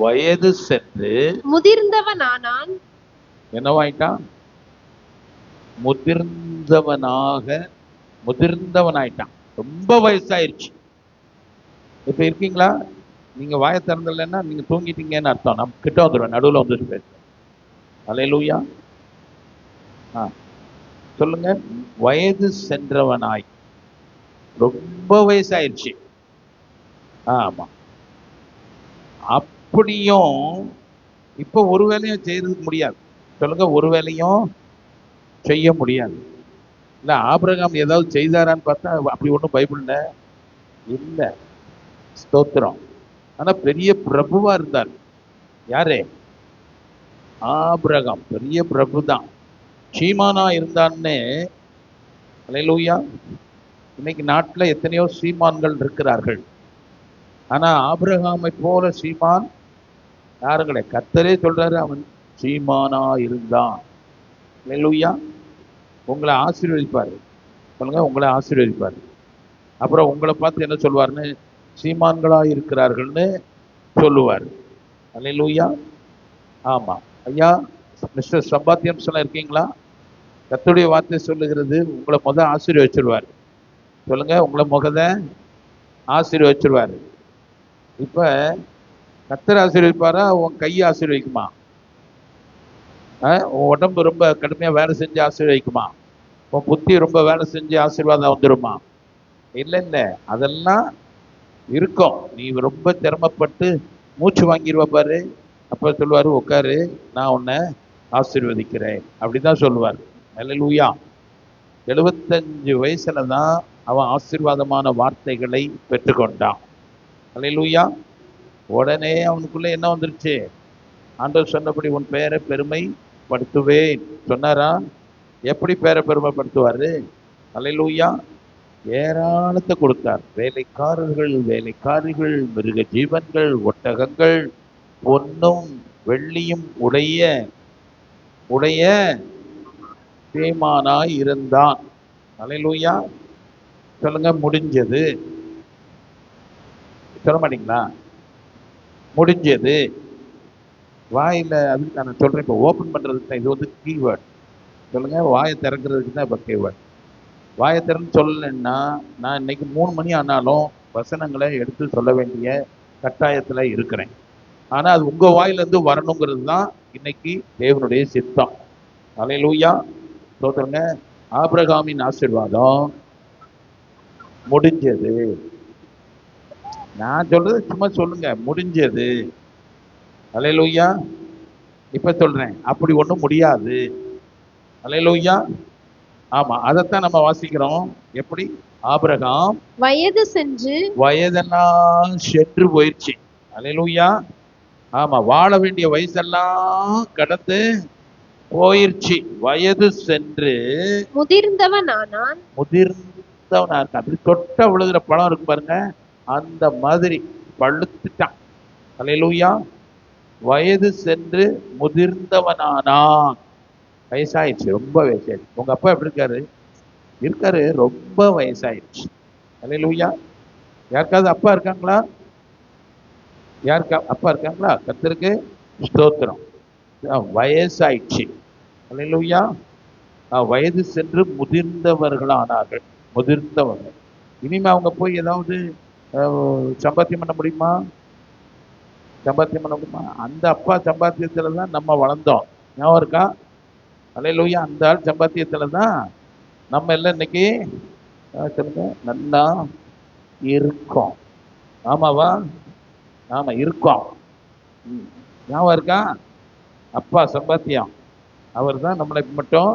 வயது சென்று முதிர்ந்தவனானான். என்னவாயிட்டான்? முதிர்ந்தவனாயிட்டான். ரொம்ப வயசாயிருச்சு. இப்ப இருக்கீங்களா? நீங்க வாயை திறந்தலைன்னா நீங்க தூங்கிட்டீங்கன்னு அர்த்தம். நம்ம கிட்ட வந்துடுவேன், நடுவில் வந்துட்டு பேசுறேன். அல்லேலூயா. சொல்லுங்க. வயது சென்றவனாய், ரொம்ப வயசாயிருச்சு. ஆமா. அப்படியும் இப்ப ஒரு வேலையும் செய்யறதுக்கு முடியாது. சொல்லுங்க, ஒரு வேலையும் செய்ய முடியாது. இல்ல ஆபிரகாம் ஏதாவது செய்தாரான்னு பார்த்தா அப்படி ஒன்றும் பைபிள்ல இல்ல. ஸ்தோத்திரம். ஆனா பெரிய பிரபுவா இருந்தார். யாரே? ஆபிரகாம் பெரிய பிரபு தான். சீமானா இருந்தான்னு. அல்லேலூயா. இன்னைக்கு நாட்டில் எத்தனையோ சீமான்கள் இருக்கிறார்கள். ஆனா ஆபிரகாமை போல சீமான் யாருங்களே? கர்த்தரே சொல்றாரு, அவன் சீமானா இருந்தான். அல்லேலூயா. உங்களை ஆசீர்வதிப்பாரு. சொல்லுங்க, உங்களை ஆசீர்வதிப்பாரு. அப்புறம் உங்களை பார்த்து என்ன சொல்வார்னு? சீமான்களா இருக்கிறார்கள்னு சொல்லுவார். அல்லேலூயா. ஆமா. ஐயா, மிஸ்டர் சம்பாத்தியம் சொல்ல இருக்கீங்களா? கர்த்தருடைய வார்த்தை சொல்லுகிறது, உங்களை ஆசீர்வதிச்சிருவார். சொல்லுங்க, உங்களை ஆசீர்வதிச்சிருவாரு. இப்ப கர்த்தர் ஆசீர்வதிப்பாரா, உன் கையை ஆசீர்வதிக்குமா? உன் உடம்பு ரொம்ப கடுமையா வேலை செஞ்சு ஆசீர்வதிக்குமா? உன் புத்தி ரொம்ப வேலை செஞ்சு ஆசீர்வாதம் வந்துருமா? இல்லை இல்லை, அதெல்லாம் இருக்கும். நீ ரொம்ப திறமைப்பட்டு மூச்சு வாங்கிடுவ பாரு, அப்ப சொல்லுவாரு, உட்காரு, நான் உன்னை ஆசீர்வதிக்கிறேன். அப்படிதான் சொல்லுவார். அல்லேலூயா. 75 வயசுல தான் அவன் ஆசீர்வாதமான வார்த்தைகளை பெற்றுக்கொண்டான். அல்லேலூயா. உடனே அவனுக்குள்ள என்ன வந்துருச்சு? ஆண்டவர் சொன்னபடி உன் பெயரை பெருமைப்படுத்துவேன் சொன்னாரா? எப்படி பேரை பெருமைப்படுத்துவாரு? அல்லேலூயா. ஏராளத்தை கொடுத்தார். வேலைக்காரிகள், மிருக ஜீவன்கள், ஒட்டகங்கள், பொன்னும் வெள்ளியும் உடைய சீமானாய் இருந்தான். அல்லேலூயா. சொல்லுங்க, முடிஞ்சது. சொல்ல மாட்டீங்களா? முடிஞ்சது. வாயில அதுக்கு நான் சொல்றேன், இப்போ ஓப்பன் பண்றதுக்கு தான் இது வந்து கீவேர்ட். சொல்லுங்க, வாயை திறக்கிறதுக்கு தான் இப்போ கீவேர்ட். வாயை திறந்து சொல்லலைன்னா நான் இன்னைக்கு 3 மணி ஆனாலும் வசனங்களை எடுத்து சொல்ல வேண்டிய கட்டாயத்துல இருக்கிறேன். ஆனா அது உங்க வாயிலிருந்து வரணுங்கிறது தான் இன்னைக்கு தேவனுடைய சித்தம். அல்லேலூயா. சொல்றேங்க, ஆபிரகாமின் ஆசீர்வாதம் முடிஞ்சது. நான் சொல்றது சும்மா சொல்லுங்க, முடிஞ்சது. அல்லேலூயா. இப்ப சொல்றேன், அப்படி ஒண்ணும் முடியாது. அல்லேலூயா. ஆமா, அதைத்தான் நம்ம வாசிக்கிறோம். எப்படி? ஆபிரகாம் வயதெல்லாம் சென்று போயிடுச்சு. அல்லேலூயா. ஆமா, வாழ வேண்டிய வயசெல்லாம் கடந்து போயிடுச்சு. வயது சென்று முதிர்ந்தவனானான். அப்படி தொட்ட விழுகிற பழம் இருக்கு பாருங்க, அந்த மாதிரி பழுத்துட்டான். அல்லேலூயா. வயது சென்று முதிர்ந்தவனானான். வயசாயிடுச்சு, ரொம்ப வயசாயிடுச்சு. உங்க அப்பா எப்படி இருக்காரு? ரொம்ப வயசாயிடுச்சு. அல்லேலூயா. யாருக்காவது அப்பா இருக்காங்களா? அப்பா இருக்காங்களா? கர்த்தருக்கு ஸ்தோத்திரம். வயசாயிடுச்சு. அல்லேலூயா. வயது சென்று முதிர்ந்தவர்களானார்கள். முதிர்ந்தவர்கள். இனிமே அவங்க போய் ஏதாவது சம்பாத்தியம் பண்ண முடியுமா? அந்த அப்பா சம்பாத்தியத்துல தான் நம்ம வளர்ந்தோம். ஞாபகம் இருக்கா? அல்லேலூயா. அந்த ஆள் சம்பாத்தியத்துல தான் நம்ம எல்லாம் இன்னைக்கு சொல்லுங்க நல்லா இருக்கோம். ஆமாவா? ஆமா, இருக்கோம். ஞாபகம் இருக்கா? அப்பா சம்பாத்தியம், அவர் தான் நம்மளை மட்டும்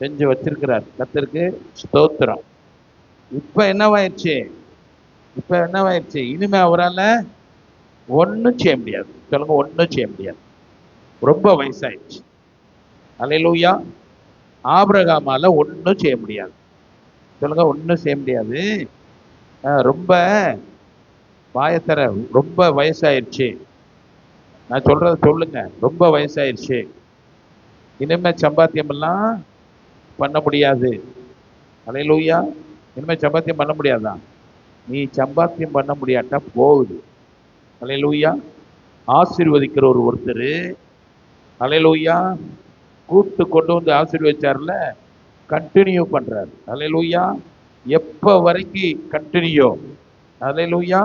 செஞ்சு வச்சிருக்கிறார். கர்த்தருக்கு ஸ்தோத்திரம். இப்ப என்னவாயிடுச்சு? இனிமே அவரால் ஒன்றும் செய்ய முடியாது. சொல்லுங்க, ஒன்றும் செய்ய முடியாது. ரொம்ப வயசாயிடுச்சு. அல்லேலூயா. ஆபிரகாமால ஒன்றும் செய்ய முடியாது. சொல்லுங்க, ஒன்றும் செய்ய முடியாது. ரொம்ப வாயத்தர, ரொம்ப வயசாயிருச்சு. நான் சொல்றத சொல்லுங்க, ரொம்ப வயசாயிருச்சு. இனிமே சம்பாத்தியம் எல்லாம் பண்ண முடியாது. அல்லேலூயா. இனிமே சம்பாத்தியம் பண்ண முடியாதான்? நீ சம்பாத்தியம் பண்ண முடியாட்டா போகுது. அல்லேலூயா. ஆசீர்வதிக்கிற ஒருத்தர். அல்லேலூயா. கூட்டு கொண்டு வந்து ஆசீர்வதிச்சார்ல, கண்டினியூ பண்றார். அல்லேலூயா. எப்ப வரைக்கும் கண்டினியூ? அல்லேலூயா.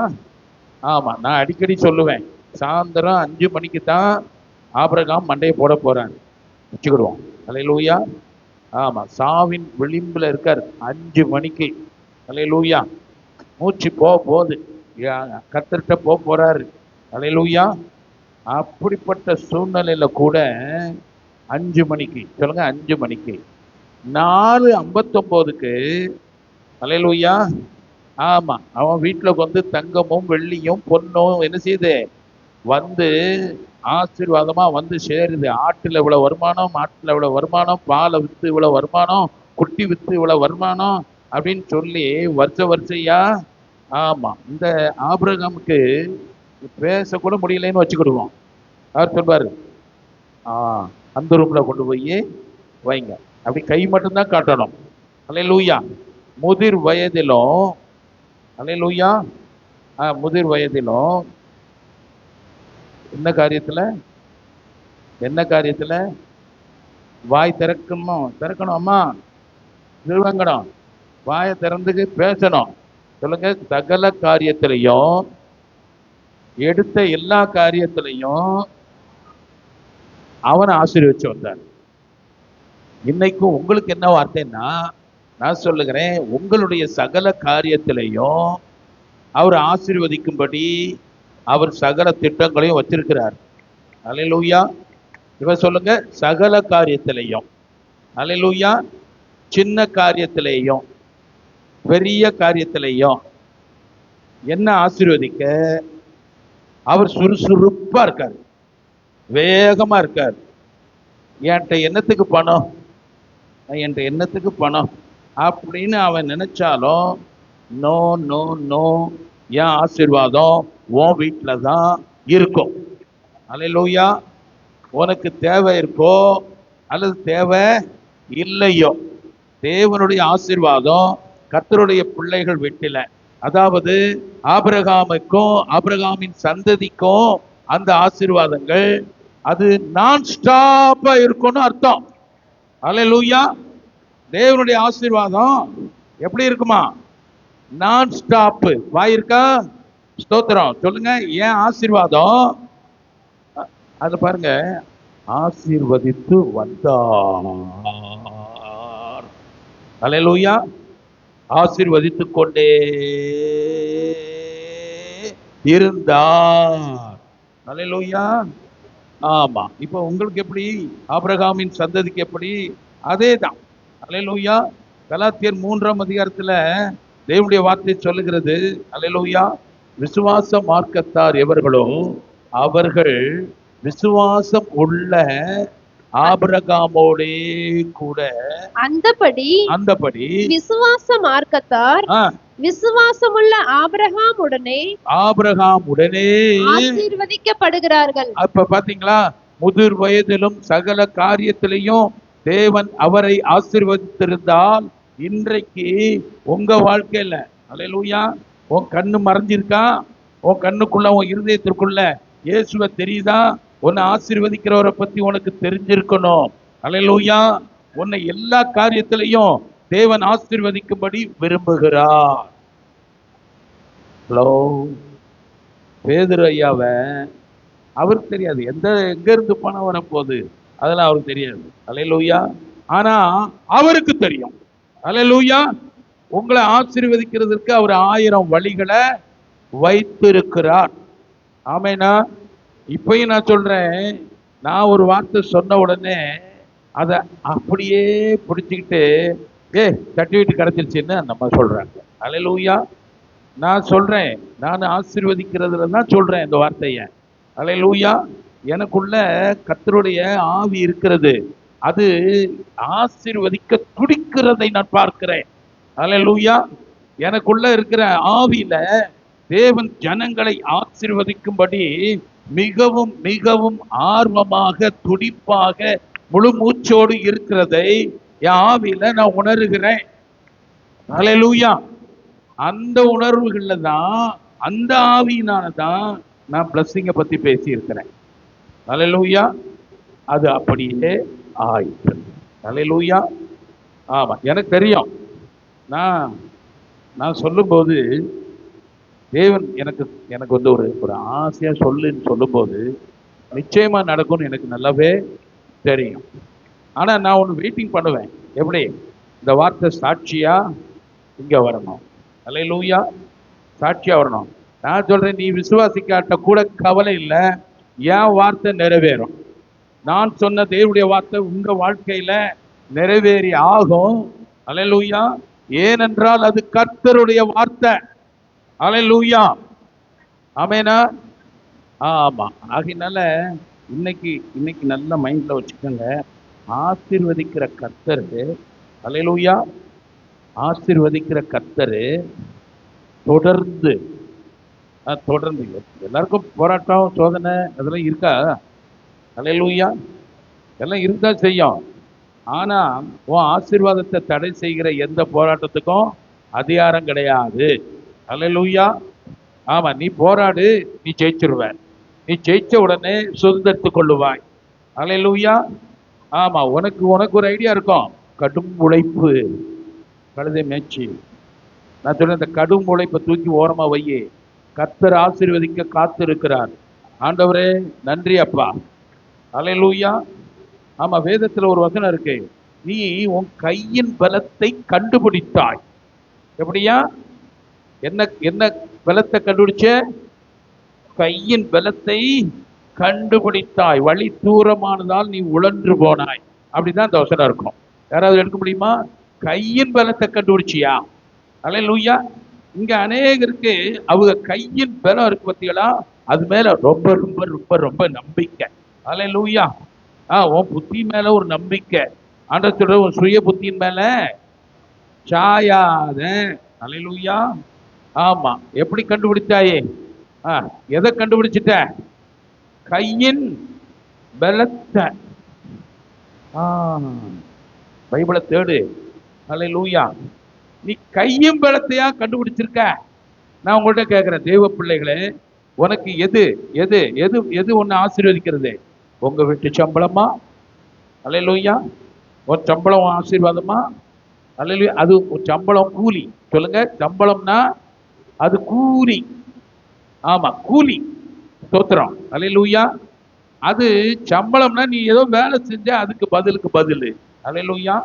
ஆமா, நான் அடிக்கடி சொல்லுவேன், சாயந்தரம் 5 மணிக்கு தான் ஆபிரகாம் மண்டையை போட போறாரு வச்சுக்கிடுவோம். அல்லேலூயா. ஆமா, சாவின் விளிம்புல இருக்கார் 5 மணிக்கு. அல்லேலூயா. மூச்சு போகுது, கர்த்தர்கிட்ட போறாரு. அல்லேலூயா. அப்படிப்பட்ட சூழ்நிலையில கூட 5 மணிக்கு சொல்லுங்க, 5 மணிக்கு 4:59க்கு அல்லேலூயா. ஆமா, அவன் வீட்டுல வந்து தங்கமும் வெள்ளியும் பொண்ணும் என்ன செய்யுது, வந்து ஆசீர்வாதமா வந்து சேருது. ஆட்டுல இவ்வளவு வருமானம், மாட்டுல இவ்வளவு வருமானம், பாலை வித்து இவ்வளவு வருமானம், குட்டி வித்து இவ்வளவு வருமானம் அப்படின்னு சொல்லி வரிசையா. ஆமா, இந்த ஆபிரகாமுக்கு பேசக்கூட முடியலைன்னு வச்சுக்கிடுவோம். அவர் சொல்வாரு, அந்த ரூம்ல கொண்டு போய் வைங்க, அப்படி கை மட்டும்தான் காட்டணும். அல்லேலூயா. முதிர் வயதிலும், அல்லேலூயா, முதிர் வயதிலும் என்ன காரியத்துல வாய் திறக்கணும் அம்மா, திருவங்கணும், வாயை திறந்துக்கு பேசணும். சொல்லுங்க, சகல காரியத்திலையும், எடுத்த எல்லா காரியத்திலையும் அவனை ஆசீர்வதிச்சு வந்தார். இன்னைக்கும் உங்களுக்கு என்ன வார்த்தைன்னா, நான் சொல்லுகிறேன், உங்களுடைய சகல காரியத்திலையும் அவர் ஆசீர்வதிக்கும்படி அவர் சகல திட்டங்களையும் வச்சிருக்கிறார். அல்லேலூயா. இவன் சொல்லுங்க, சகல காரியத்திலையும். அல்லேலூயா. சின்ன காரியத்திலையும் பெரிய காரியத்திலையும் என்ன ஆசீர்வதிக்க அவர் சுறுசுறுப்பா இருக்கார், வேகமா இருக்கார். என்கிட்ட என்னத்துக்கு பணம் அப்படின்னு அவன் நினைச்சாலும், நோ நோ நோ, என் ஆசீர்வாதம் உன் வீட்டுல தான் இருக்கும். அல்லேலூயா. உனக்கு தேவை இருக்கோ அல்லது தேவை இல்லையோ, தேவனுடைய ஆசீர்வாதம் கர்த்தருடைய பிள்ளைகள் வீட்டில, அதாவது ஆபிரகாமுக்கும் ஆபிரகாமின் சந்ததிக்கும் அந்த ஆசீர்வாதங்கள் அது நான் ஸ்டாப்பா இருக்கும்னு அர்த்தம். அல்லேலூயா. தேவனுடைய ஆசீர்வாதம் எப்படி இருக்குமா? நான் ஸ்டாப். வாயிருக்கா? ஸ்தோத்திரம் சொல்லுங்க. ஏன் ஆசீர்வாதம்? அது பாருங்க, ஆசீர்வதித்து வந்தார். அல்லேலூயா. ஆசீர்வதித்து கொண்டே இருந்தார். அல்லேலூயா. ஆமா, இப்ப உங்களுக்கு எப்படி, ஆபிரகாமின் சந்ததிக்கு எப்படி, அதே தான். அல்லேலூயா. கலாத்தியர் 3ஆம் அதிகாரத்துல தேவனுடைய வார்த்தை சொல்லுகிறது. அல்லேலூயா. விசுவாச மார்க்கத்தார் எவர்களோ அவர்கள் விசுவாசம் உள்ள ஆபிரகாமோடே கூட அந்தபடி விசுவாச மார்க்கத்தார் விசுவாசமுள்ள ஆபிரகாமுடனே ஆசீர்வதிக்கப்படுகிறார்கள். அப்ப பாத்தீங்களா, முதிர் வயதிலும் சகல காரியத்திலையும் தேவன் அவரை ஆசீர்வதித்திருந்தால், இன்றைக்கு உங்க வாழ்க்கையில அல்லேலூயா, உன் கண்ணு மறைஞ்சிருக்கா, உன் கண்ணுக்குள்ள உன் இருதயத்திற்குள்ள இயேசுவை தெரியுதா, உன்னை ஆசீர்வதிக்கிறவரை பத்தி உனக்கு தெரிஞ்சிருக்கணும். அல்லேலூயா. உன்னை எல்லா காரியத்திலையும் தேவன் ஆசீர்வதிக்கும்படி விரும்புகிறார். ஹலோ, பேதுரு ஐயாவை அவருக்கு தெரியாது, எங்க இருந்து பணம் வரப்போகுது அதெல்லாம் அவருக்கு தெரியாது. அல்லேலூயா. ஆனா அவருக்கு தெரியும். அல்லேலூயா. உங்களை ஆசீர்வதிக்கிறதுக்கு அவர் 1000 வழிகளை வைத்திருக்கிறார். ஆமேனா? இப்பயும் நான் சொல்றேன், நான் ஒரு வார்த்தை சொன்ன உடனே அதை அப்படியே பிடிச்சிக்கிட்டு சர்டிஃபிகேட் கிடைச்சிருச்சுன்னு நம்ம சொல்றாங்க. அல்லேலூயா. நான் சொல்றேன், நான் ஆசீர்வதிக்கிறதுல தான் சொல்றேன் இந்த வார்த்தையை. அல்லேலூயா. எனக்குள்ள கர்த்தருடைய ஆவி இருக்கிறது, அது ஆசீர்வதிக்க துடிக்கிறதை நான் பார்க்கிறேன். அல்லேலூயா. எனக்குள்ள இருக்கிற ஆவியில தேவன் ஜனங்களை ஆசீர்வதிக்கும்படி மிகவும் மிகவும் ஆர்வமாக, துடிப்பாக, முழு மூச்சோடு இருக்கிறதை என் ஆவியில நான் உணர்கிறேன். அல்லேலூயா. அந்த உணர்வுகள்ல தான், அந்த ஆவியினால தான் நான் பிளஸ்ஸிங்கை பத்தி பேசி இருக்கிறேன். அல்லேலூயா. அது அப்படியே ஆயிற்று. அல்லேலூயா. ஆமா, எனக்கு தெரியும். நான் நான் சொல்லும்போது தேவன் எனக்கு எனக்கு வந்து ஒரு ஆசையா சொல்லுன்னு சொல்லும்போது நிச்சயமா நடக்கும்னு எனக்கு நல்லாவே தெரியும். ஆனா நான் ஒன்று வெயிட்டிங் பண்ணுவேன். எப்படி? இந்த வார்த்தை சாட்சியா இங்க வரணும். அல்லேலூயா. சாட்சியா வரணும். நான் சொல்றேன், நீ விசுவாசிக்காட்ட கூட கவலை இல்லை, என் வார்த்தை நிறைவேறும். நான் சொன்ன தேவனுடைய வார்த்தை உங்க வாழ்க்கையில நிறைவேறி ஆகும். அல்லேலூயா. ஏனென்றால் அது கர்த்தருடைய வார்த்தை. அல்லேலூயா. ஆமெனா. ஆமா. ஆகையினால இன்னைக்கு நல்ல மைண்ட்ல வச்சுக்கோங்க. ஆசீர்வதிக்கிற கர்த்தர், அல்லேலூயா, ஆசீர்வதிக்கிற கர்த்தர் தொடர்ந்து எல்லாருக்கும் போராட்டம் சோதனை அதெல்லாம் இருக்கா? அல்லேலூயா. எல்லாம் இருந்தா செய்யும். ஆனா உன் ஆசீர்வாதத்தை தடை செய்கிற எந்த போராட்டத்துக்கும் அதிகாரம் கிடையாது. அல்லேலூயா. ஆமா, நீ போராடு, நீ ஜெயிச்சிருவ. நீ ஜெயிச்ச உடனே சுதந்திரத்து கொள்ளுவாய். அல்லேலூயா. ஆமா, உனக்கு ஒரு ஐடியா இருக்கும். கடும் உழைப்பு கழுதை மேய்ச்சி. நான் சொல்றேன், இந்த கடும் உழைப்பை தூக்கி ஓரமா வையே. கர்த்தர் ஆசீர்வதிக்க காத்து இருக்கிறார். ஆண்டவரே நன்றி அப்பா. அல்லேலூயா. ஆமா, வேதத்துல ஒரு வசனம் இருக்கு, நீ உன் கையின் பலத்தை கண்டுபிடித்தாய். எப்படியா? என்ன பலத்தை கண்டுபிடிச்ச? கையின் பலத்தை கண்டுபிடித்தாய். வழி தூரமானதால் நீ உழன்று போனாய். அப்படிதான் இந்த வசனம் இருக்கும். யாராவது எடுக்க முடியுமா? கையின் பலத்தை கண்டுபிடிச்சியா? அல்லேலூயா. இங்க அநேகருக்கு அவங்க கையின் பலம் இருக்கு பார்த்தீங்களா, அது மேல ரொம்ப ரொம்ப ரொம்ப ரொம்ப நம்பிக்கை. அல்லேலூயா. உன் புத்தி மேல ஒரு நம்பிக்கை. ஆண்டவர் சொல்ற, உன் சுய புத்தியின் மேல சாயாத. அல்லேலூயா. ஆமா, எப்படி கண்டுபிடிச்சாயே? எதை கண்டுபிடிச்சிட்ட? கையின் பலத்தை. பைபிளை தேடு. அல்லேலூயா. நீ கையும் பலத்தையா கண்டுபிடிச்சிருக்க? நான் உங்கள்கிட்ட கேட்கிறேன், தேவ பிள்ளைகளே, உனக்கு எது எது எது எது ஒன்னு ஆசீர்வதிக்கிறது? உங்க வீட்டு சம்பளமா? அல்லேலூயா. ஒரு சம்பளம் ஆசீர்வாதமா? அல்லேலூயா. அது சம்பளம் கூலி. சொல்லுங்க, சம்பளம்னா அது கூலி. ஆமா, கூலி. ஸ்தோத்திரம். அல்லேலூயா. அது சம்பளம்னா நீ ஏதோ வேலை செஞ்ச அதுக்கு பதில். அல்லேலூயா.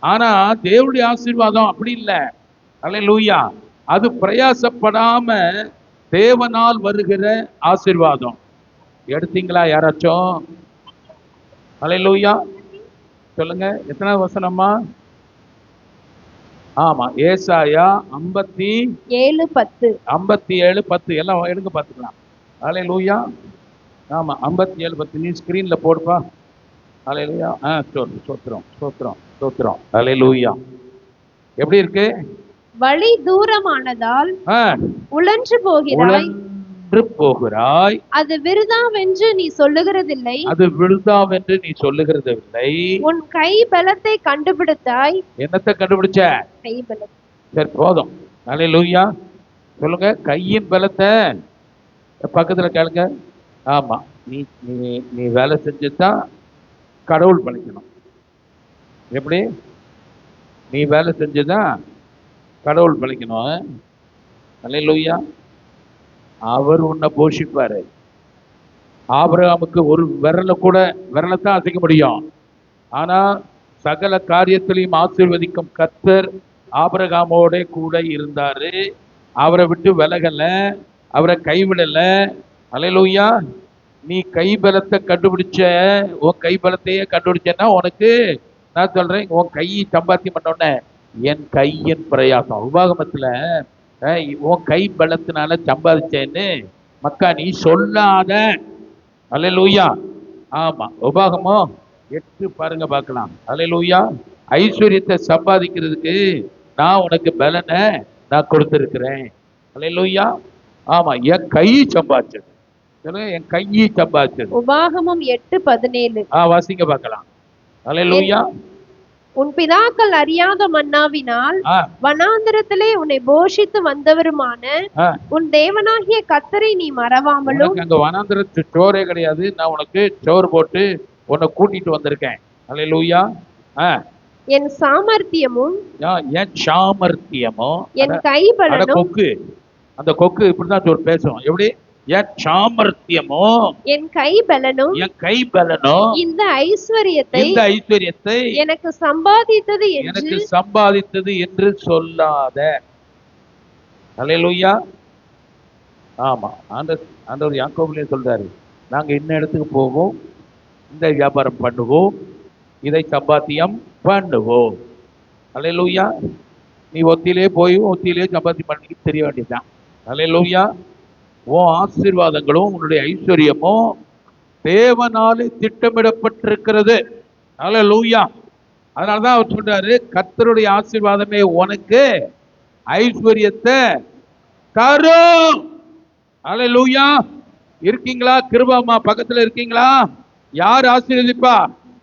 ஆனா தேவனுடைய ஆசீர்வாதம் அப்படி இல்லை. அல்லேலூயா. அது பிரயாசப்படாம தேவனால் வருகிற ஆசீர்வாதம். எடுத்தீங்களா யாராச்சும்? அல்லேலூயா. சொல்லுங்க, எத்தனாவது வசனமா? ஆமா, ஏசாயா 57:10 எல்லாம் எடுங்க பார்த்துக்கலாம். அல்லேலூயா. ஆமா, 57:10 நீ ஸ்கிரீன்ல போடுப்பா. அல்லேலூயா. ஸ்தோத்திரம். அல்லேலூயா. எப்படி இருக்கு? வழி தூரமானதால் உழன்று போகிறாய். அது விருதாவென்று நீ சொல்லுகிறதில்லை. உன் கை பலத்தை கண்டுபிடித்தாய். என்னத்தை கண்டுபிடிச்ச? கை பலத்தை. சரி, போதும். அல்லேலூயா. சொல்லுங்க, கையின் பலத்தை. பக்கத்துல கேளுங்க. ஆமா, நீ வேலை செஞ்சுதான் கடவுள் பழிக்கணும். எப்படி? நீ வேலை செஞ்சுதான் கடவுள் பழிக்கணும். அல்லேலூயா. அவர் உன்னை போஷிப்பாரு. ஆபிரகாமுக்கு ஒரு விரலைத்தான் அசைக்க முடியும். ஆனா சகல காரியத்திலையும் ஆசீர்வதிக்கும் கர்த்தர் ஆபிரகாமோட கூட இருந்தாரு. அவரை விட்டு விலகல, அவரை கைவிடல. அல்லேலூயா. நீ கை பலத்தை கண்டுபிடிச்ச. உன் கை பலத்தையே கண்டுபிடிச்சேன்னா உனக்கு நான் சொல்றேன், உன் கை சம்பாத்தியம் பண்ணோடனே என் கையின் பிரயாசம். உபாகமத்துல உன் கை பலத்தினால சம்பாதிச்சேன்னு மக்கா நீ சொல்லாத. அல்லேலூயா. ஆமா, உபாகமம் 8 பாருங்க பார்க்கலாம். அல்லேலூயா. ஐஸ்வர்யத்தை சம்பாதிக்கிறதுக்கு நான் உனக்கு பலனை நான் கொடுத்திருக்கிறேன். அல்லேலூயா. ஆமா, என் கை சம்பாதிச்சது. என் கையை சம்பாதிச்சது. உபாகமம் 8:17 வாசிங்க பார்க்கலாம். அல்லேலூயா. உன் பிதாக்கள் அறியாத மன்னாவினால் வனாந்திரத்திலே உன்னை போஷித்து வந்தவருமான உன் தேவனாகிய கர்த்தரை நீ மறவாமலும். அங்க வனாந்திரத்து சோறே கிடையாது, நான் உனக்கு சோறு போட்டு உன்னை கூட்டிட்டு வந்திருக்கேன். அல்லேலூயா. என் சாமர்த்தியமும் என் கைபலனும். கொக்கு, அந்த கொக்கு இப்படிதான் சோறு பேசும். எப்படி? என் சாமர்த்தியமோ என் கைபலனும் இந்த ஐஸ்வரியத்தை எனக்கு சம்பாதித்தது என்று சொல்லாத. அல்லேலூயா. ஆமா, ஆண்டவர் யாக்கோபுலயே சொல்றாரு, நாங்க இந்த இடத்துக்கு போவோம், இந்த வியாபாரம் பண்ணுவோம், இதை சம்பாத்தியம் பண்ணுவோம். அல்லேலூயா. நீ ஒத்திலே போய் ஒத்திலே சம்பாத்தியம் பண்ணி தெரிய வேண்டியதுதான். அல்லேலூயா. உன் ஆசீர்வாதங்களும் உன்னுடைய ஐஸ்வர்யமும் தேவனாலே திட்டமிடப்பட்டிருக்கிறது. அல்லேலூயா. அதனாலதான் அவர் சொல்றாரு, கர்த்தருடைய ஆசீர்வாதமே உனக்கு ஐஸ்வர்யத்தை தரும். அல்லேலூயா. இருக்கீங்களா? கிருபாமா பக்கத்துல இருக்கீங்களா? யார் ஆசீர்வதிப்பா?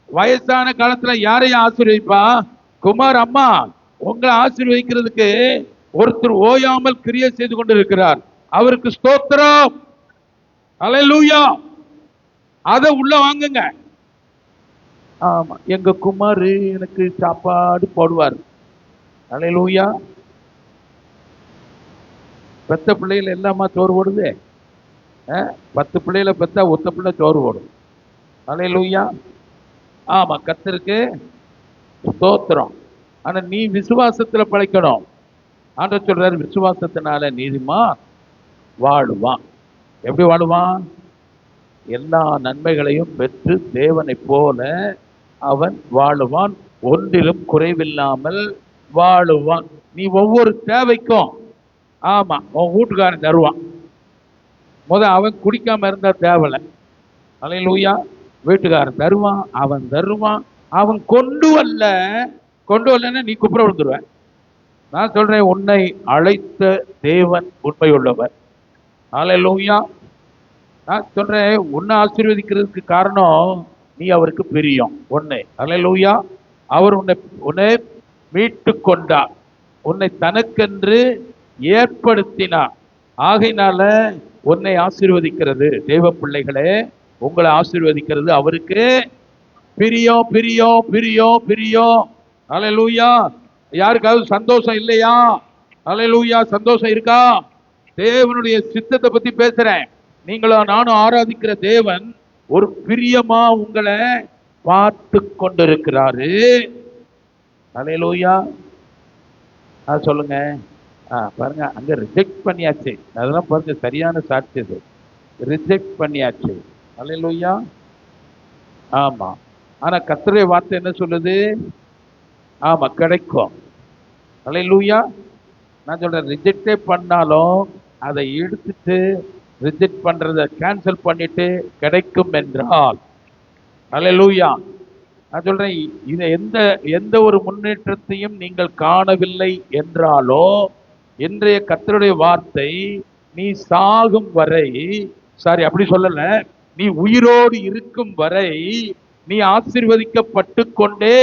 வயசான காலத்துல யாரையும் ஆசீர்வதிப்பா? குமார் அம்மா, உங்களை ஆசீர்வதிக்கிறதுக்கு ஒருத்தர் ஓயாமல் கிரியை செய்து கொண்டு இருக்கிறார். அவருக்கு ஸ்தோத்திரம். அல்லேலூயா. அத உள்ள வாங்குங்க. ஆமா, எங்க குமார் எனக்கு சாப்பாடு போடுவார். அல்லேலூயா. பெத்த பிள்ளைகள் எல்லாமா சோறு போடுது. 10 பிள்ளைகளை பெத்தா ஒத்த பிள்ளை சோறு போடும். அல்லேலூயா. ஆமா, கர்த்தருக்கு ஸ்தோத்திரம். ஆனா நீ விசுவாசத்துல பழைக்கணும். ஆண்டவர் சொல்றாரு, விசுவாசத்தினால நீதிமான் வாழுவான். எப்படி வாழுவான்? எல்லா நன்மைகளையும் பெற்று தேவனை போல அவன் வாழுவான், ஒன்றிலும் குறைவில்லாமல் வாழுவான். நீ ஒவ்வொரு தேவைக்கும் ஆமா உன் வீட்டுக்காரன் தருவான். அவன் குடிக்காம இருந்தா தேவலை. அல்லேலூயா. வீட்டுக்காரன் தருவான், அவன் தருவான். அவன் கொண்டு வரலன்னா நீ குப்புற விழுந்துருவேன். நான் சொல்றேன், உன்னை அழைத்த தேவன் உண்மையுள்ளவர். அல்லேலூயா. நான் சொல்றேன், உன்னை ஆசீர்வதிக்கிறதுக்கு காரணம் நீ அவருக்கு பிரியம். ஒண்ணு. அல்லேலூயா. அவர் உன்னை மீட்டு கொண்டார், உன்னை தனக்கென்று ஏற்படுத்தினார். ஆகையினால உன்னை ஆசீர்வதிக்கிறது. தேவ பிள்ளைகளே, உங்களை ஆசீர்வதிக்கிறது அவருக்கு பிரியம், பிரியம், பிரியம், பிரியம். அல்லேலூயா. யாருக்காவது சந்தோஷம் இல்லையா? அல்லேலூயா. சந்தோஷம் இருக்கா? தேவனுடைய சித்தத்தை பத்தி பேசுறேன். நீங்களும் நானும் ஆராதிக்கிற தேவன் ஒரு பிரியமா உங்களை பார்த்து கொண்டிருக்கிறாரு. அல்லேலூயா. சொல்லுங்க. பாருங்க, அங்க ரிஜெக்ட் பண்ணியாச்சு. அதெல்லாம் பாருங்க, சரியான சாட்சி இது. ரிஜெக்ட் பண்ணியாச்சு. அல்லேலூயா. ஆமா. ஆனா கர்த்தருடைய வார்த்தை என்ன சொல்லுது? ஆமா, கிடைக்கும். அல்லேலூயா. நான் சொல்றேன், ரிஜெக்டே பண்ணாலும் அதை எடுத்துட்டு ரிஜெக்ட் பண்றதை கேன்சல் பண்ணிட்டு கிடைக்கும் என்றால், அல்லேலூயா. நான் சொல்றேன், இது எந்த ஒரு முன்னேற்றத்தையும் நீங்கள் காணவில்லை என்றாலோ, இன்றைய கர்த்தருடைய வார்த்தை, நீ சாகும் வரை, சாரி அப்படி சொல்லல, நீ உயிரோடு இருக்கும் வரை நீ ஆசீர்வதிக்கப்பட்டு கொண்டே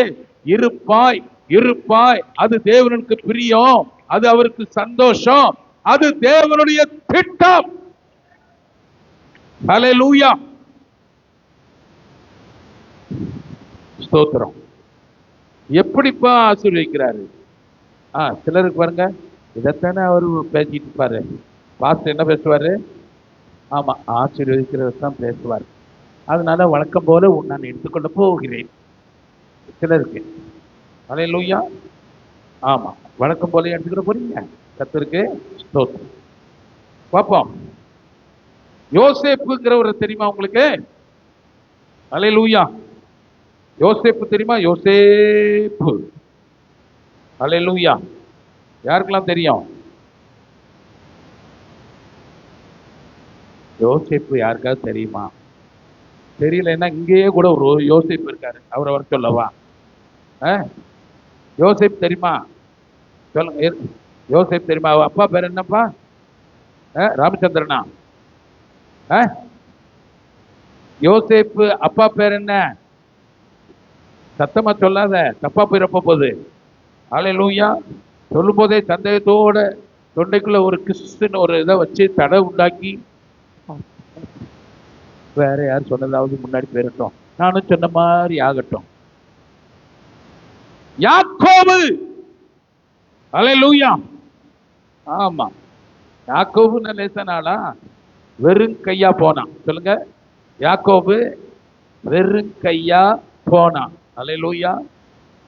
இருப்பாய் இருப்பாய். அது தேவனுக்கு பிரியம், அது அவருக்கு சந்தோஷம், அது தேவனுடைய திட்டம். ஹல்லேலூயா. ஸ்தோத்திரம். எப்படிப்பா ஆசீர்வதிக்கிறாரு? சிலருக்கு பாருங்க, இதைத்தானே அவர் பேசிட்டு இருப்பாரு. பாஸ்டர் என்ன பேசுவாரு? ஆமா, ஆசீர்வதிக்கிறதான் பேசுவார். அதனால வழக்கம் போல நான் எடுத்துக்கொண்டு போகிறேன். சிலருக்கு ஹல்லேலூயா. ஆமா, வழக்கம் போல எடுத்துக்கிற போறீங்க. கர்த்தருக்கு ஸ்தோத்திரம். பாப்போம். யோசேப்புங்கிறவரை தெரியுமா உங்களுக்கு? ஹல்லேலூயா. யோசேப்பு தெரியுமா? யோசேப்பு. ஹல்லேலூயா. யாருக்கெல்லாம் தெரியும்? யோசேப்பு யாருக்காவது தெரியுமா? தெரியலன்னா இங்கேயே கூட ஒரு யோசேப்பு இருக்காரு, அவரை வர சொல்லவா? யோசேப்பு தெரியுமா? சொல்லுங்க. யோசேப்பு தெரியுமா? அப்பா பேர் என்னப்பா? ராமச்சந்திரனா? யோசேப்பு அப்பா பேர் என்ன? சத்தமா சொல்லாத, தப்பா போயிடப்ப போகுது. அல்லேலூயா. சொல்லும் போதே சந்தேகத்தோட தொண்டைக்குள்ள ஒரு கிறிஸ்துன்னு ஒரு இதை வச்சு தடை உண்டாக்கி, வேற யார் சொன்னதாவது முன்னாடி போயிடட்டும், நானும் சொன்ன மாதிரி ஆகட்டும். யாக்கோபு, அல்லேலூயா. ஆமா, யாக்கோபு லேசனாடா, வெறும் கையா போனான். சொல்லுங்க, யாக்கோபு வெறும் கையா போனான். அல்லேலூயா.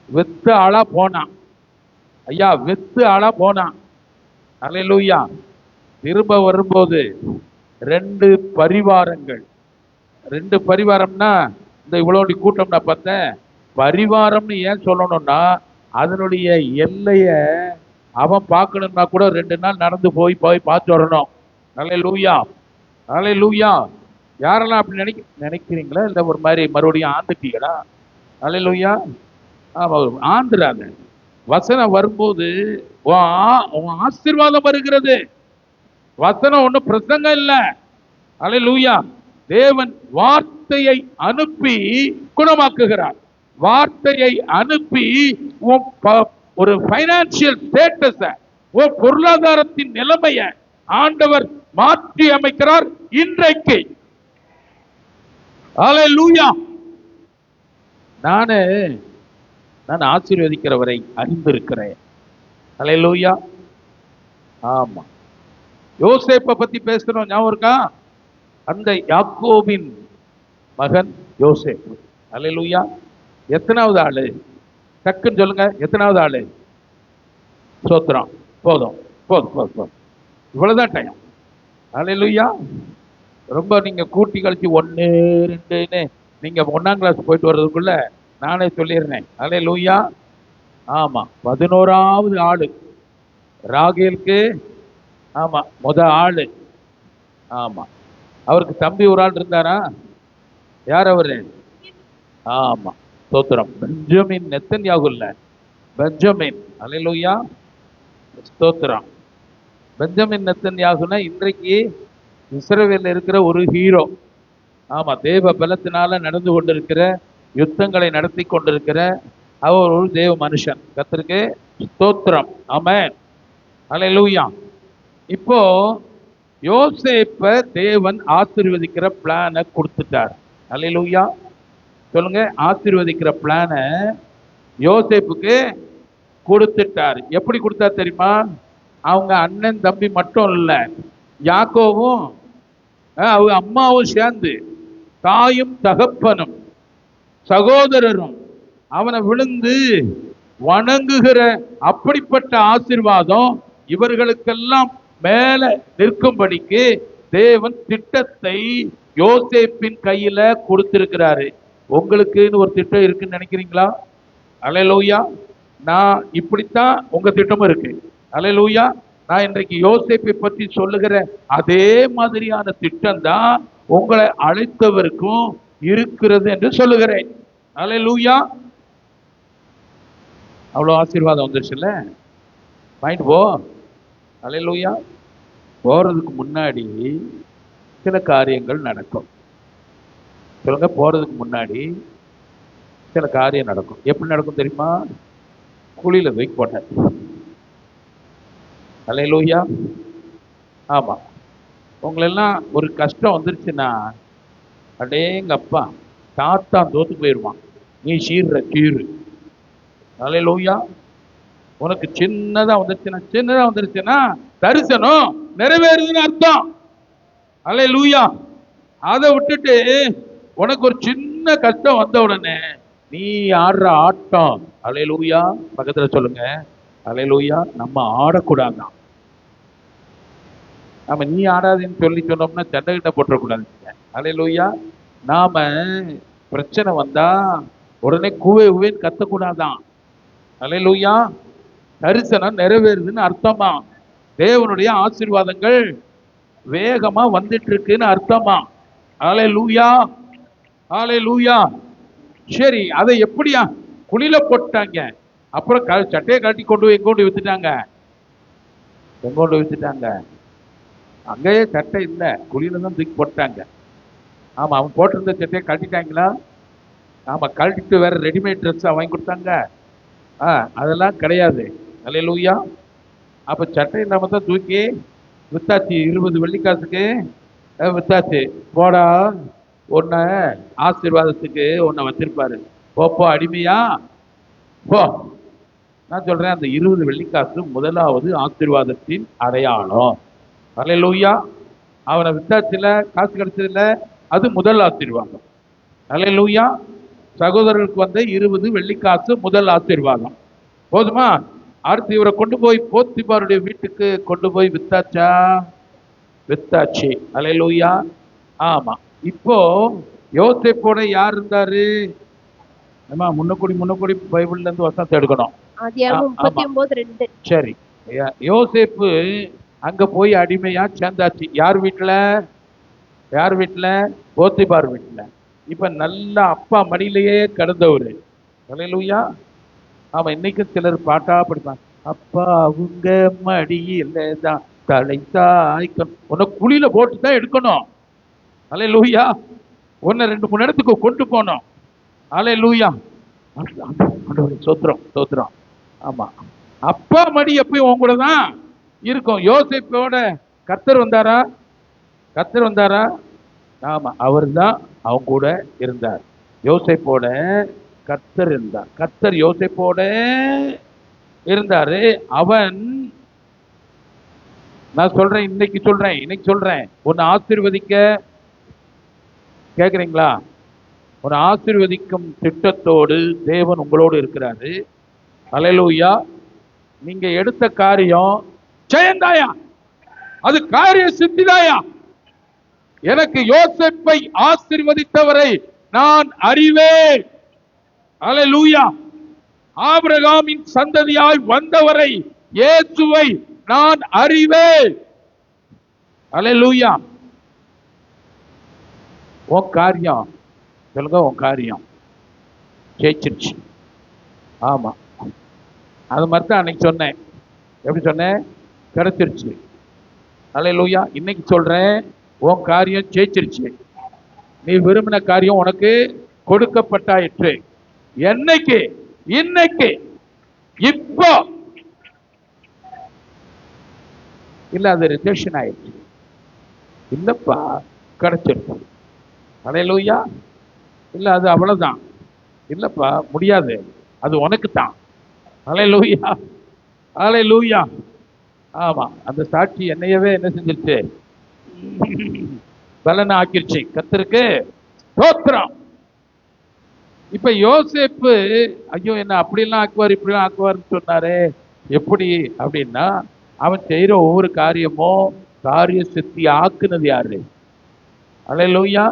வெத்து ஆளா போனான் ஐயா, வெத்து ஆளா போனான். அல்லேலூயா. திரும்ப வரும்போது 2 பரிவாரங்கள். 2 பரிவாரம்னா இந்த இவ்வளவு கூட்டம் நான் பார்த்தேன். பரிவாரம்னு ஏன் சொல்லணும்னா, அதனுடைய எல்லைய அவன் பார்க்கணும்னா கூட 2 நாள் நடந்து போய் பார்த்து வரணும். அல்லேலூயா, அல்லேலூயா. யாரெல்லாம் அப்படி நினைக்கிறீங்களா? இல்லை ஒரு மாதிரி மறுபடியும் ஆந்துட்டீங்களா? அல்லேலூயா. ஆமா, ஆந்துறாங்க. வசனம் வரும்போது உன் ஆசீர்வாதம் வருகிறது. வசனம் ஒன்றும் பிரசங்கம் இல்லை. அல்லேலூயா. தேவன் வார்த்தையை அனுப்பி குணமாக்குகிறார். வார்த்தையை அனுப்பி ஒரு பைனான்சியல் ஸ்டேட்டஸ, ஒரு பொருளாதாரத்தின் நிலைமைய ஆண்டவர் மாற்றி அமைக்கிறார் இன்றைக்கு. அல்லேலூயா. நான் ஆசீர்வதிக்கிறவரை அறிந்திருக்கிறேன். அல்லேலூயா. ஆமா, யோசேப்பை பத்தி பேசுறோம், ஞாபகம் இருக்கா? அந்த யாக்கோபின் மகன் யோசேப்பு. அல்லேலூயா. எத்தனாவது ஆளு? டக்குன்னு சொல்லுங்க, எத்தனாவது ஆளு? சோத்திரம். போதும் போதும் போதும் போதும், இவ்வளவுதான் டைம். அல்லேலூயா. ரொம்ப நீங்க கூட்டி கழிச்சு 1 2ன்னு நீங்க 1ஆம் கிளாஸ் போயிட்டு வர்றதுக்குள்ள நானே சொல்லிடுறேன். அல்லேலூயா. ஆமா, 11வது ஆளு ராகேலுக்கு. ஆமா, ஆளு. ஆமா, அவருக்கு தம்பி ஒரு ஆள் இருந்தாரா? யார் அவரு? ஆமா, ஸ்தோத்திரம். பெஞ்சமின் நெத்தன்யாகு இல்ல, பெஞ்சமின். அல்லேலூயா, ஸ்தோத்திரம். பெஞ்சமின் நெத்தன்யாகுனா இன்றைக்கு இஸ்ரவேல்ல இருக்கிற ஒரு ஹீரோ. ஆமா, தேவ பலத்தினால நடந்து கொண்டிருக்கிற, யுத்தங்களை நடத்தி கொண்டிருக்கிற அவர் ஒரு தேவ மனுஷன். கர்த்தருக்கு ஸ்தோத்திரம். ஆமென். அல்லேலூயா. இப்போ யோசேப்ப தேவன் ஆசீர்வதிக்கிற பிளானை கொடுத்துட்டார். அல்லேலூயா. சொல்லுங்க, ஆசீர்வதிக்கிற பிளானை யோசேப்புக்கு கொடுத்துட்டார். எப்படி கொடுத்தார் தெரியுமா? அவங்க அண்ணன் தம்பி மட்டும் இல்ல, யாக்கோவும் அவங்க அம்மாவும் சேர்ந்து, தாயும் தகப்பனும் சகோதரரும் அவனை விழுந்து வணங்குகிற அப்படிப்பட்ட ஆசீர்வாதம் இவர்களுக்கெல்லாம் மேல நிற்கும்படிக்கு தேவன் திட்டத்தை யோசேப்பின் கையில கொடுத்திருக்கிறாரு. உங்களுக்குன்னு ஒரு திட்டம் இருக்குன்னு நினைக்கிறீங்களா? அல்லேலூயா. நான் இப்படித்தான் உங்க திட்டமும் இருக்கு. அல்லேலூயா. நான் இன்றைக்கு யோசேப்பை பற்றி சொல்லுகிற அதே மாதிரியான திட்டம் தான் உங்களை அழைத்தவருக்கும் இருக்கிறது என்று சொல்லுகிறேன். அல்லேலூயா. அவ்வளவு ஆசீர்வாதம் வந்துருச்சுல்ல, மைண்ட் போ. அல்லேலூயா. போறதுக்கு முன்னாடி சில காரியங்கள் நடக்கும். சொல்லுங்க, போறதுக்கு முன்னாடி சில காரியம் நடக்கும். எப்படி நடக்கும் தெரியுமா? குழியில தூக்கி போட்டார். அல்லேலூயா. ஆமா, உங்களெல்லாம் ஒரு கஷ்டம் வந்துருச்சுன்னா, அடேங்கப்பா, தாத்தான் தோத்து போயிடுவான், நீ சீர்ற சீரு. அல்லேலூயா. உனக்கு சின்னதா வந்துருச்சுன்னா தரிசனம் நிறைவேறுதுன்னு அர்த்தம். அல்லேலூயா. அதை விட்டுட்டு உனக்கு ஒரு சின்ன கஷ்டம் வந்த உடனே நீ ஆடுற ஆட்டம், அல்லேலூயா, பக்கத்துல சொல்லுங்க, அல்லேலூயா, நம்ம ஆடக்கூடாதான். நம்ம நீ ஆடாதுன்னு சொல்லி சொன்னோம்னா சண்டை கிட்ட போட்டுறக்கூடாது. அல்லேலூயா. நாம பிரச்சனை வந்தா உடனே குவேன்னு கத்தக்கூடாதான். அல்லேலூயா. தரிசனம் நிறைவேறுதுன்னு அர்த்தமா, தேவனுடைய ஆசீர்வாதங்கள் வேகமா வந்துட்டு இருக்குன்னு அர்த்தமா. அல்லேலூயா, அல்லேலூயா. சரி, அதை எப்படியா குழியில போட்டாங்க, அப்புறம் சட்டையை கட்டி கொண்டு போய் எங்கொண்டு வித்துட்டாங்க. எங்கொண்டு வித்துட்டாங்க? அங்கேயே சட்டை இல்லை, குழியில தான் தூக்கி போட்டாங்க. ஆமா, அவன் போட்டிருந்த சட்டையை கட்டிட்டாங்களா? ஆமா, கழட்டிட்டு வேற ரெடிமேட் ட்ரெஸ் வாங்கி கொடுத்தாங்க. அதெல்லாம் கிடையாது. அல்லேலூயா. அப்ப சட்டை இல்லாம தான் தூக்கி வித்தாச்சு. 20 வெள்ளிக்காசுக்கு வித்தாச்சு. போடா, உன்னை ஆசீர்வாதத்துக்கு உன்னை வச்சிருப்பாரு. போப்போ அடிமையா போ. நான் சொல்றேன், அந்த 20 வெள்ளிக்காசு முதலாவது ஆசீர்வாதத்தின் அடையாளம். அல்லேலூயா. அவனை வித்தாச்சுல, காசு கிடைச்சதுல, அது முதல் ஆசீர்வாதம். அல்லேலூயா. சகோதரர்களுக்கு வந்த 20 வெள்ளிக்காசு முதல் ஆசீர்வாதம். போதுமா? அடுத்து இவரை கொண்டு போய் போத்திபாருடைய வீட்டுக்கு கொண்டு போய் வித்தாச்சா? வித்தாச்சு. அல்லேலூயா. ஆமா. இப்போ யோசேப்போட யார் இருந்தாரு? முன்னக்கூடி பைபிள்ல இருந்து வசனத்தை எடுக்கணும். சரி, யோசேப்பு அங்க போய் அடிமையா சேர்ந்தாச்சு. யார் வீட்டுல? யார் வீட்டுல? போத்திபார் வீட்டுல. இப்ப நல்ல அப்பா மடியிலேயே கடந்தவரு. அல்லேலூயா. ஆமா, இன்னைக்கு சிலர் பாட்டா படிப்பாங்க. அப்பா அவங்க மடியில தான் தலை சாய்க்கணும். உன்னை குழியில போட்டு தான் எடுக்கணும். அல்லேலூயா. உன்னை 2-3 இடத்துக்கு கொண்டு போனோம். அல்லேலூயா. சோத்திரம் சோத்திரம். ஆமா, அப்பா மடி எப்பயும் உன் கூட தான் இருக்கும். யோசேப்போட கர்த்தர் வந்தாரா? கர்த்தர் வந்தாரா? ஆமா, அவர் தான் அவங்க கூட இருந்தார். யோசேப்போட கர்த்தர் இருந்தார். கர்த்தர் யோசேப்போட இருந்தாரு. அவன், நான் சொல்றேன், இன்னைக்கு சொல்றேன், உன்னை ஆசீர்வதிக்க கேக்குறீங்களா? உன்னை ஆசீர்வதிக்கும் திட்டத்தோடு தேவன் உங்களோடு இருக்கிறாரு. அல்லேலூயா. நீங்க எடுத்த காரியம் ஜெயந்தாயா? அது காரிய சித்திதாயா? எனக்கு யோசேப்பை ஆசீர்வதித்தவரை நான் அறிவேன். அல்லேலூயா. ஆபிரகாமின் சந்ததியாய் வந்தவரை இயேசுவை நான் அறிவேன். அல்லேலூயா. உன் காரியம் சொல்லுங்க, உன் காரியம் ஜெயிச்சிருச்சு. ஆமா, அது மாதிரி தான் அன்னைக்கு சொன்னேன். எப்படி சொன்னேன்? கிடைச்சிருச்சு. அல்லேலூயா. இன்னைக்கு சொல்றேன், உன் காரியம் ஜெயிச்சிருச்சு. நீ விரும்பின காரியம் உனக்கு கொடுக்கப்பட்டாயிற்று. என்னைக்கு? இன்னைக்கு, இப்போ இல்ல. அது ரிஜெக்ஷன் ஆயிடுச்சு. இல்லப்பா, கிடைச்சிருக்கு. அல்லேலூயா. இல்ல, அது அவ்வளவுதான். இல்லப்பா, முடியாது, அது உனக்கு தான். அல்லேலூயா. அல்லேலூயா. ஆமா, அந்த சாட்சி என்னையவே என்ன செஞ்சிருச்சு? பலனை ஆக்கிருச்சு. கர்த்தருக்கு ஸ்தோத்திரம். இப்ப யோசேப்பு, ஐயோ என்ன அப்படிலாம் ஆக்குவார் இப்படிலாம் ஆக்குவார்னு சொன்னாரு. எப்படி அப்படின்னா, அவன் செய்யற ஒவ்வொரு காரியமும் காரிய சித்தி ஆக்குனது யாரு? அல்லேலூயா.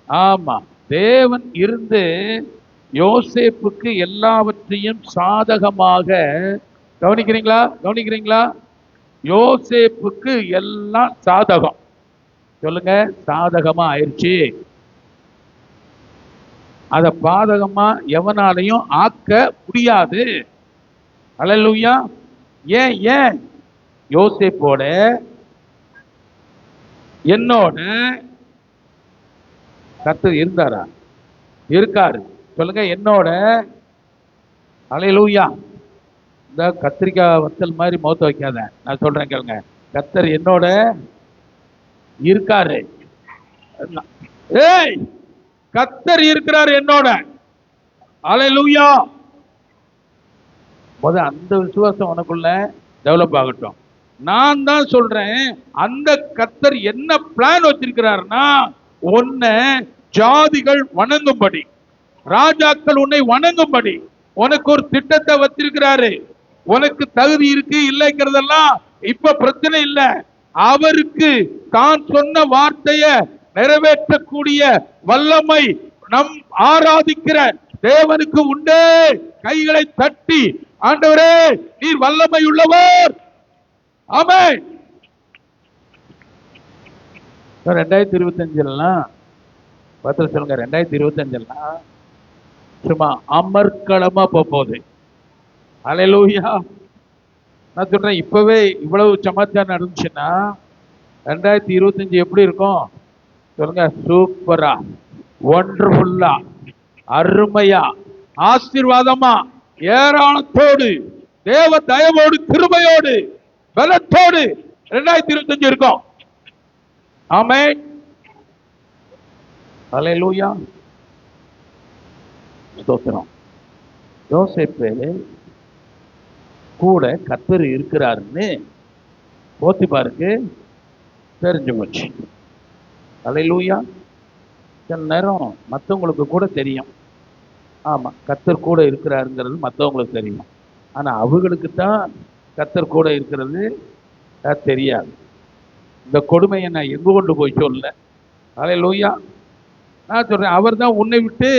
ஆமா, தேவன் இருந்து யோசேப்புக்கு எல்லாவற்றையும் சாதகமாக, கவனிக்கிறீங்களா? யோசேப்புக்கு எல்லாம் சாதகம். சொல்லுங்க, சாதகமா ஆயிடுச்சு. அத பாதகமா எவனாலையும் ஆக்க முடியாது. அல்லேலூயா. ஏன்? யோசேப்போட என்னோட கர்த்தர் இருந்தாரா? இருக்காரு. சொல்லுங்க, என்னோட. அல்லேலூயா. இந்த கத்திரிக்காய் வத்தல் மாதிரி மௌத்த வைக்காத. நான் சொல்றேன் கேளுங்க. கர்த்தர் என்னோட இருக்காரு. ஏய், கர்த்தர் இருக்கிறாரு என்னோட. அல்லேலூயா. அந்த விசுவாசம் உனக்குள்ள டெவலப் ஆகட்டும். நான் தான் சொல்றேன், அந்த கர்த்தர் என்ன பிளான் வச்சிருக்கிறாருன்னா, உன்னை ஜாதிகள் வணங்கும்படி, ராஜாக்கள் உன்னை வணங்கும்படி உனக்கு ஒரு திட்டத்தை வச்சிருக்கிறாரு. உனக்கு தகுதி இருக்கு இல்லைங்கிறதெல்லாம் இப்ப பிரச்சனை இல்ல. அவருக்கு தான் சொன்ன வார்த்தையை நிறைவேற்றக்கூடிய வல்லமை நம் ஆராதிக்கிற தேவனுக்கு உண்டே. கைகளை தட்டி, ஆண்டவரே நீர் வல்லமை உள்ளவர். ஆமென். 2025 பத்திர சொல்லுங்க. 2025 சும்மா அமர்க்களமா போகுது. அல்லேலூயா. நான் சொல்றேன், இப்பவே இவ்வளவு சமாச்சாரம் நடந்துச்சுன்னா 2025 எப்படி இருக்கும் சொல்லுங்க? சூப்பரா, ஒண்டர்ஃபுல்லா, அருமையா, ஆசீர்வாதமா, ஏராளத்தோடு, தேவ தயவோடு, கிருபையோடு, பலத்தோடு 2025 இருக்கும். ஆமென். அல்லேலூயா. ஸ்தோத்திரம். யோசேப்பு கூட கர்த்தர் இருக்கிறாருன்னு போத்திபாருக்கு தெரிஞ்சு போச்சு. அல்லேலூயா. சில நேரம் மற்றவங்களுக்கு கூட தெரியும், ஆமா கர்த்தர் கூட இருக்கிறாருங்கிறது மற்றவங்களுக்கு தெரியும். ஆனா அவங்களுக்கு தான் கர்த்தர் கூட இருக்கிறது தெரியாது. இந்த கொடுமையை நான் எங்க கொண்டு போய் சொல்ல. அல்லேலூயா. நான் சொல்றேன், அவர் தான் உன்னை விட்டு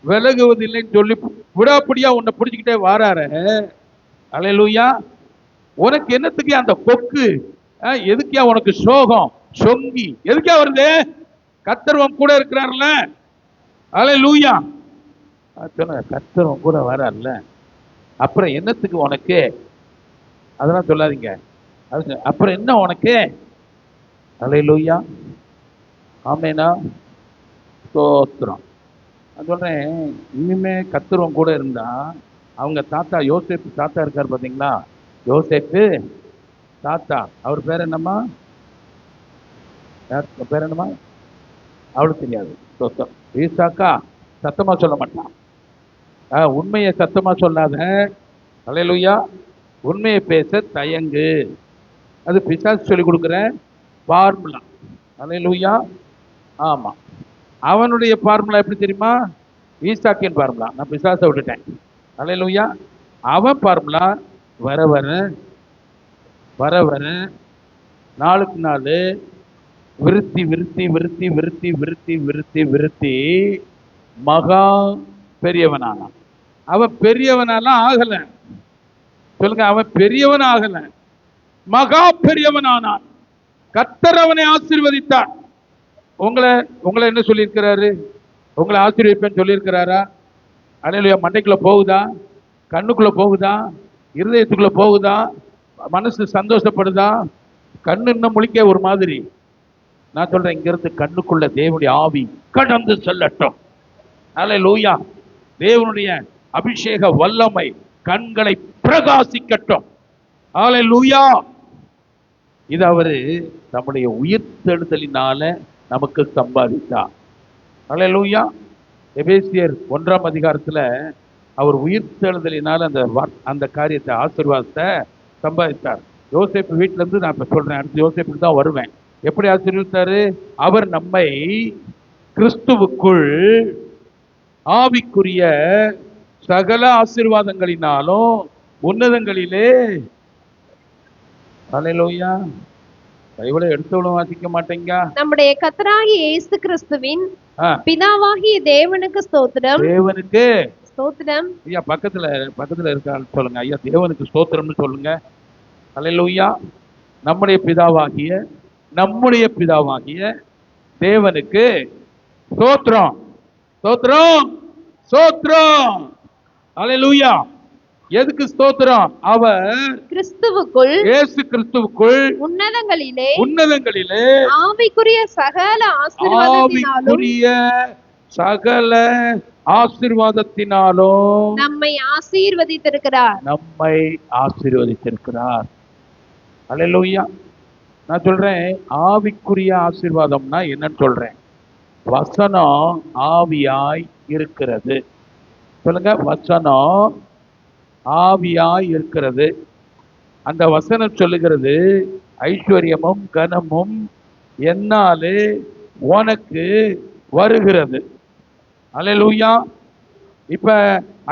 விலகுவதில்லைன்னு சொல்லி விடாப்படியா உன்னை பிடிச்சிக்கிட்டே வாராரு. அல்லேலூயா. உனக்கு என்னத்துக்கு அந்த கொக்கு? எதுக்கே உனக்கு சோகம் சொங்கி எதுக்கே வருது? கர்த்தர் கூட இருக்கிறார்ல. அல்லேலூயா. சொன்ன கர்த்தர் கூட வரார்ல, அப்புறம் என்னத்துக்கு உனக்கு? அதெல்லாம் சொல்லாதீங்க. அப்புறம் என்ன உனக்கு? அல்லேலூயா. ஆமேனா. ஸ்தோத்திரம். நான் சொல்றேன், இனிமே கர்த்தர் கூட இருந்தா, அவங்க தாத்தா யோசேப்பு தாத்தா இருக்கார் பாத்தீங்களா, யோசேப்பு தாத்தா, அவர் பேர் என்னம்மா? பேர் என்னம்மா? அவளுக்கு தெரியாது. ஸ்தோத்திரம். ஈசாக்கா சத்தமா சொல்ல மாட்டான். உண்மையை சத்தமா சொல்லாத. அல்லேலூயா. உண்மையை பேச தயங்கு. அது பிசாசு சொல்லி கொடுக்குற ஃபார்முலா. அல்லேலூயா. ஆமா, அவனுடைய ஃபார்முலா எப்படி தெரியுமா? ஈசாக்கின் ஃபார்முலா. நான் பிசாசை விட்டுட்டேன். அல்லேலூயா. அவன் ஃபார்முலா வர வர வர வர நாளுக்கு நாள் விருத்தி விருத்தி விருத்தி விருத்தி விருத்தி விருத்தி விருத்தி மகா பெரியவனானான். அவன் பெரியவனாலாம் ஆகல. சொல்லுங்க, அவன் பெரியவன் ஆகல, மகா பெரியவனானான். கர்த்தர் அவனை ஆசீர்வதித்தார். உங்களை என்ன சொல்லியிருக்கிறாரு? உங்களை ஆசீர்வதிப்பேன்னு சொல்லியிருக்கிறாரா? அல்லேலூயா. மண்டைக்குள்ள போகுதா? கண்ணுக்குள்ள போகுதா? இருதயத்துக்குள்ள போகுதா? மனசு சந்தோஷப்படுதா? கண்ணு இன்னும் முழிக்க ஒரு மாதிரி. நான் சொல்றேன், இங்கிருந்து கண்ணுக்குள்ள தேவனுடைய ஆவி கடந்து செல்லட்டும். அல்லேலூயா. தேவனுடைய அபிஷேக வல்லமை கண்களை பிரகாசிக்கட்டும். அல்லேலூயா. இது அவரு நம்முடைய உயிர்த்தெழுதலினால நமக்கு சம்பாதித்தார். அல்லேலூயா. எபேசியர் 1ஆம் அதிகாரத்துல அவர் உயிர்த்தெழுதலினால அந்த காரியத்தை, ஆசீர்வாதத்தை சம்பாதித்தார். யோசேப்பு வீட்டுல இருந்து நான் இப்ப சொல்றேன், அடுத்து யோசேப்புக்கு தான் வருவேன். எப்படி ஆசீர்வதித்தாரு? அவர் நம்மை கிறிஸ்துவுக்குள் ஆவிக்குரிய சகல ஆசீர்வாதங்களினாலும் உன்னதங்களிலே. அல்லேலூயா. பைபிளை எடுத்தவளும் வாசிக்க மாட்டேங்க. நம்முடைய கர்த்தராகிய இயேசு கிறிஸ்துவின் பிதாவாகிய தேவனுக்கு ஸ்தோத்திரம். தேவனுக்கு ஸ்தோத்திரம். ஐயா பக்கத்துல இருக்கான்னு சொல்லுங்க. ஐயா தேவனுக்கு ஸ்தோத்திரம்னு சொல்லுங்க. அல்லேலூயா. நம்முடைய பிதாவாகிய தேவனுக்கு ஸ்தோத்திரம் ஸ்தோத்திரம் ஸ்தோத்திரம். அல்லேலூயா. எதுக்கு ஸ்தோத்திரம்? அவர் கிறிஸ்துவுக்குள், இயேசு கிறிஸ்துவுக்குள் உன்னதங்களிலே ஆவிக்குரிய சகல ஆசீர்வாதத்தினாலும் நம்மை ஆசீர்வதித்திருக்கிறார். அல்லேலூயா. நான் சொல்றேன், ஆவிக்குரிய ஆசீர்வாதம்னா என்னன்னு சொல்றேன். வசனம் ஆவியாய் இருக்கிறது. சொல்லுங்க, வசனம் ஆவியாய் இருக்கிறது. அந்த வசனம் சொல்லுகிறது, ஐஸ்வர்யமும் கனமும் என்னாலே உனக்கு வருகிறது. அல்லேலூயா. இப்ப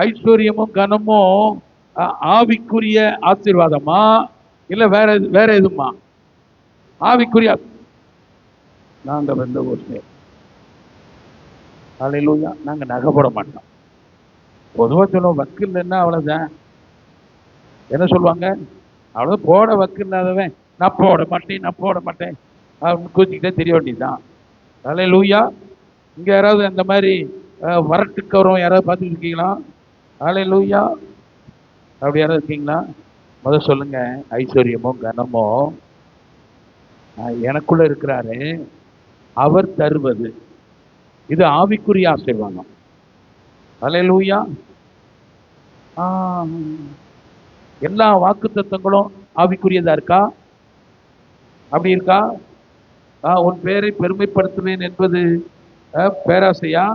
ஐஸ்வர்யமும் கனமும் ஆவிக்குரிய ஆசீர்வாதமா இல்ல வேற எதுமா? ஆவிக்குரிய. நாங்க வந்த ஊர்ல அல்லேலூயா, நாங்க நகை போட மாட்டோம். பொதுவா சொல்லுவோம், வக்கு இல்லைன்னா அவ்வளவுதான். என்ன சொல்லுவாங்க? அவ்வளவு போட வக்கு இல்லாதவன் நான் போட மாட்டேன் அப்படின்னு கூச்சிக்கிட்டே தெரிய வேண்டியதுதான். அல்லேலூயா. இங்க யாராவது அந்த மாதிரி வரட்டுக்கவரம் யாராவது பார்த்துட்டு இருக்கீங்களா? அல்லேலூயா. அப்படி யாராவது இருக்கீங்களா? முதல் சொல்லுங்க, ஐஸ்வர்யமும் கனமும் எனக்குள்ள இருக்கிறாரு, அவர் தருவது. இது ஆவிக்குரிய ஆசீர்வாதம். அல்லேலூயா. எல்லா வாக்குத்தத்தங்களும் ஆவிக்குரியதா இருக்கா? அப்படி இருக்கா? உன் பேரை பெருமைப்படுத்துவேன் என்பது பேராசையா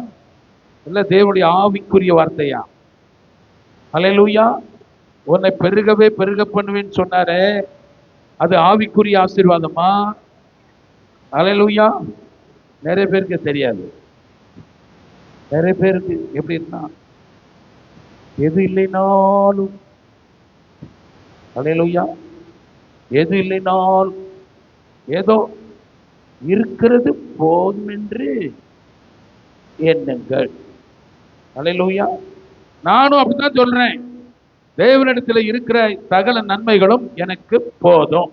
இல்ல தேவனுடைய ஆவிக்குரிய வார்த்தையா? அல்லேலூயா. உன்னை பெருகவே பெருக பண்ணுவேன்னு சொன்னாரே, அது ஆவிக்குரிய ஆசீர்வாதமா? அல்லேலூயா. நிறைய பேருக்கு தெரியாது. நிறைய பேருக்கு எப்படி இருந்தா எது இல்லைனாலும், அல்லேலூயா, எது இல்லைனாலும் ஏதோ இருக்கிறது போதும் என்று எண்ணுங்கள். அல்லேலூயா. நானும் அப்படித்தான் சொல்றேன். தேவனிடத்தில் இருக்கிற சகல நன்மைகளும் எனக்கு போதும்.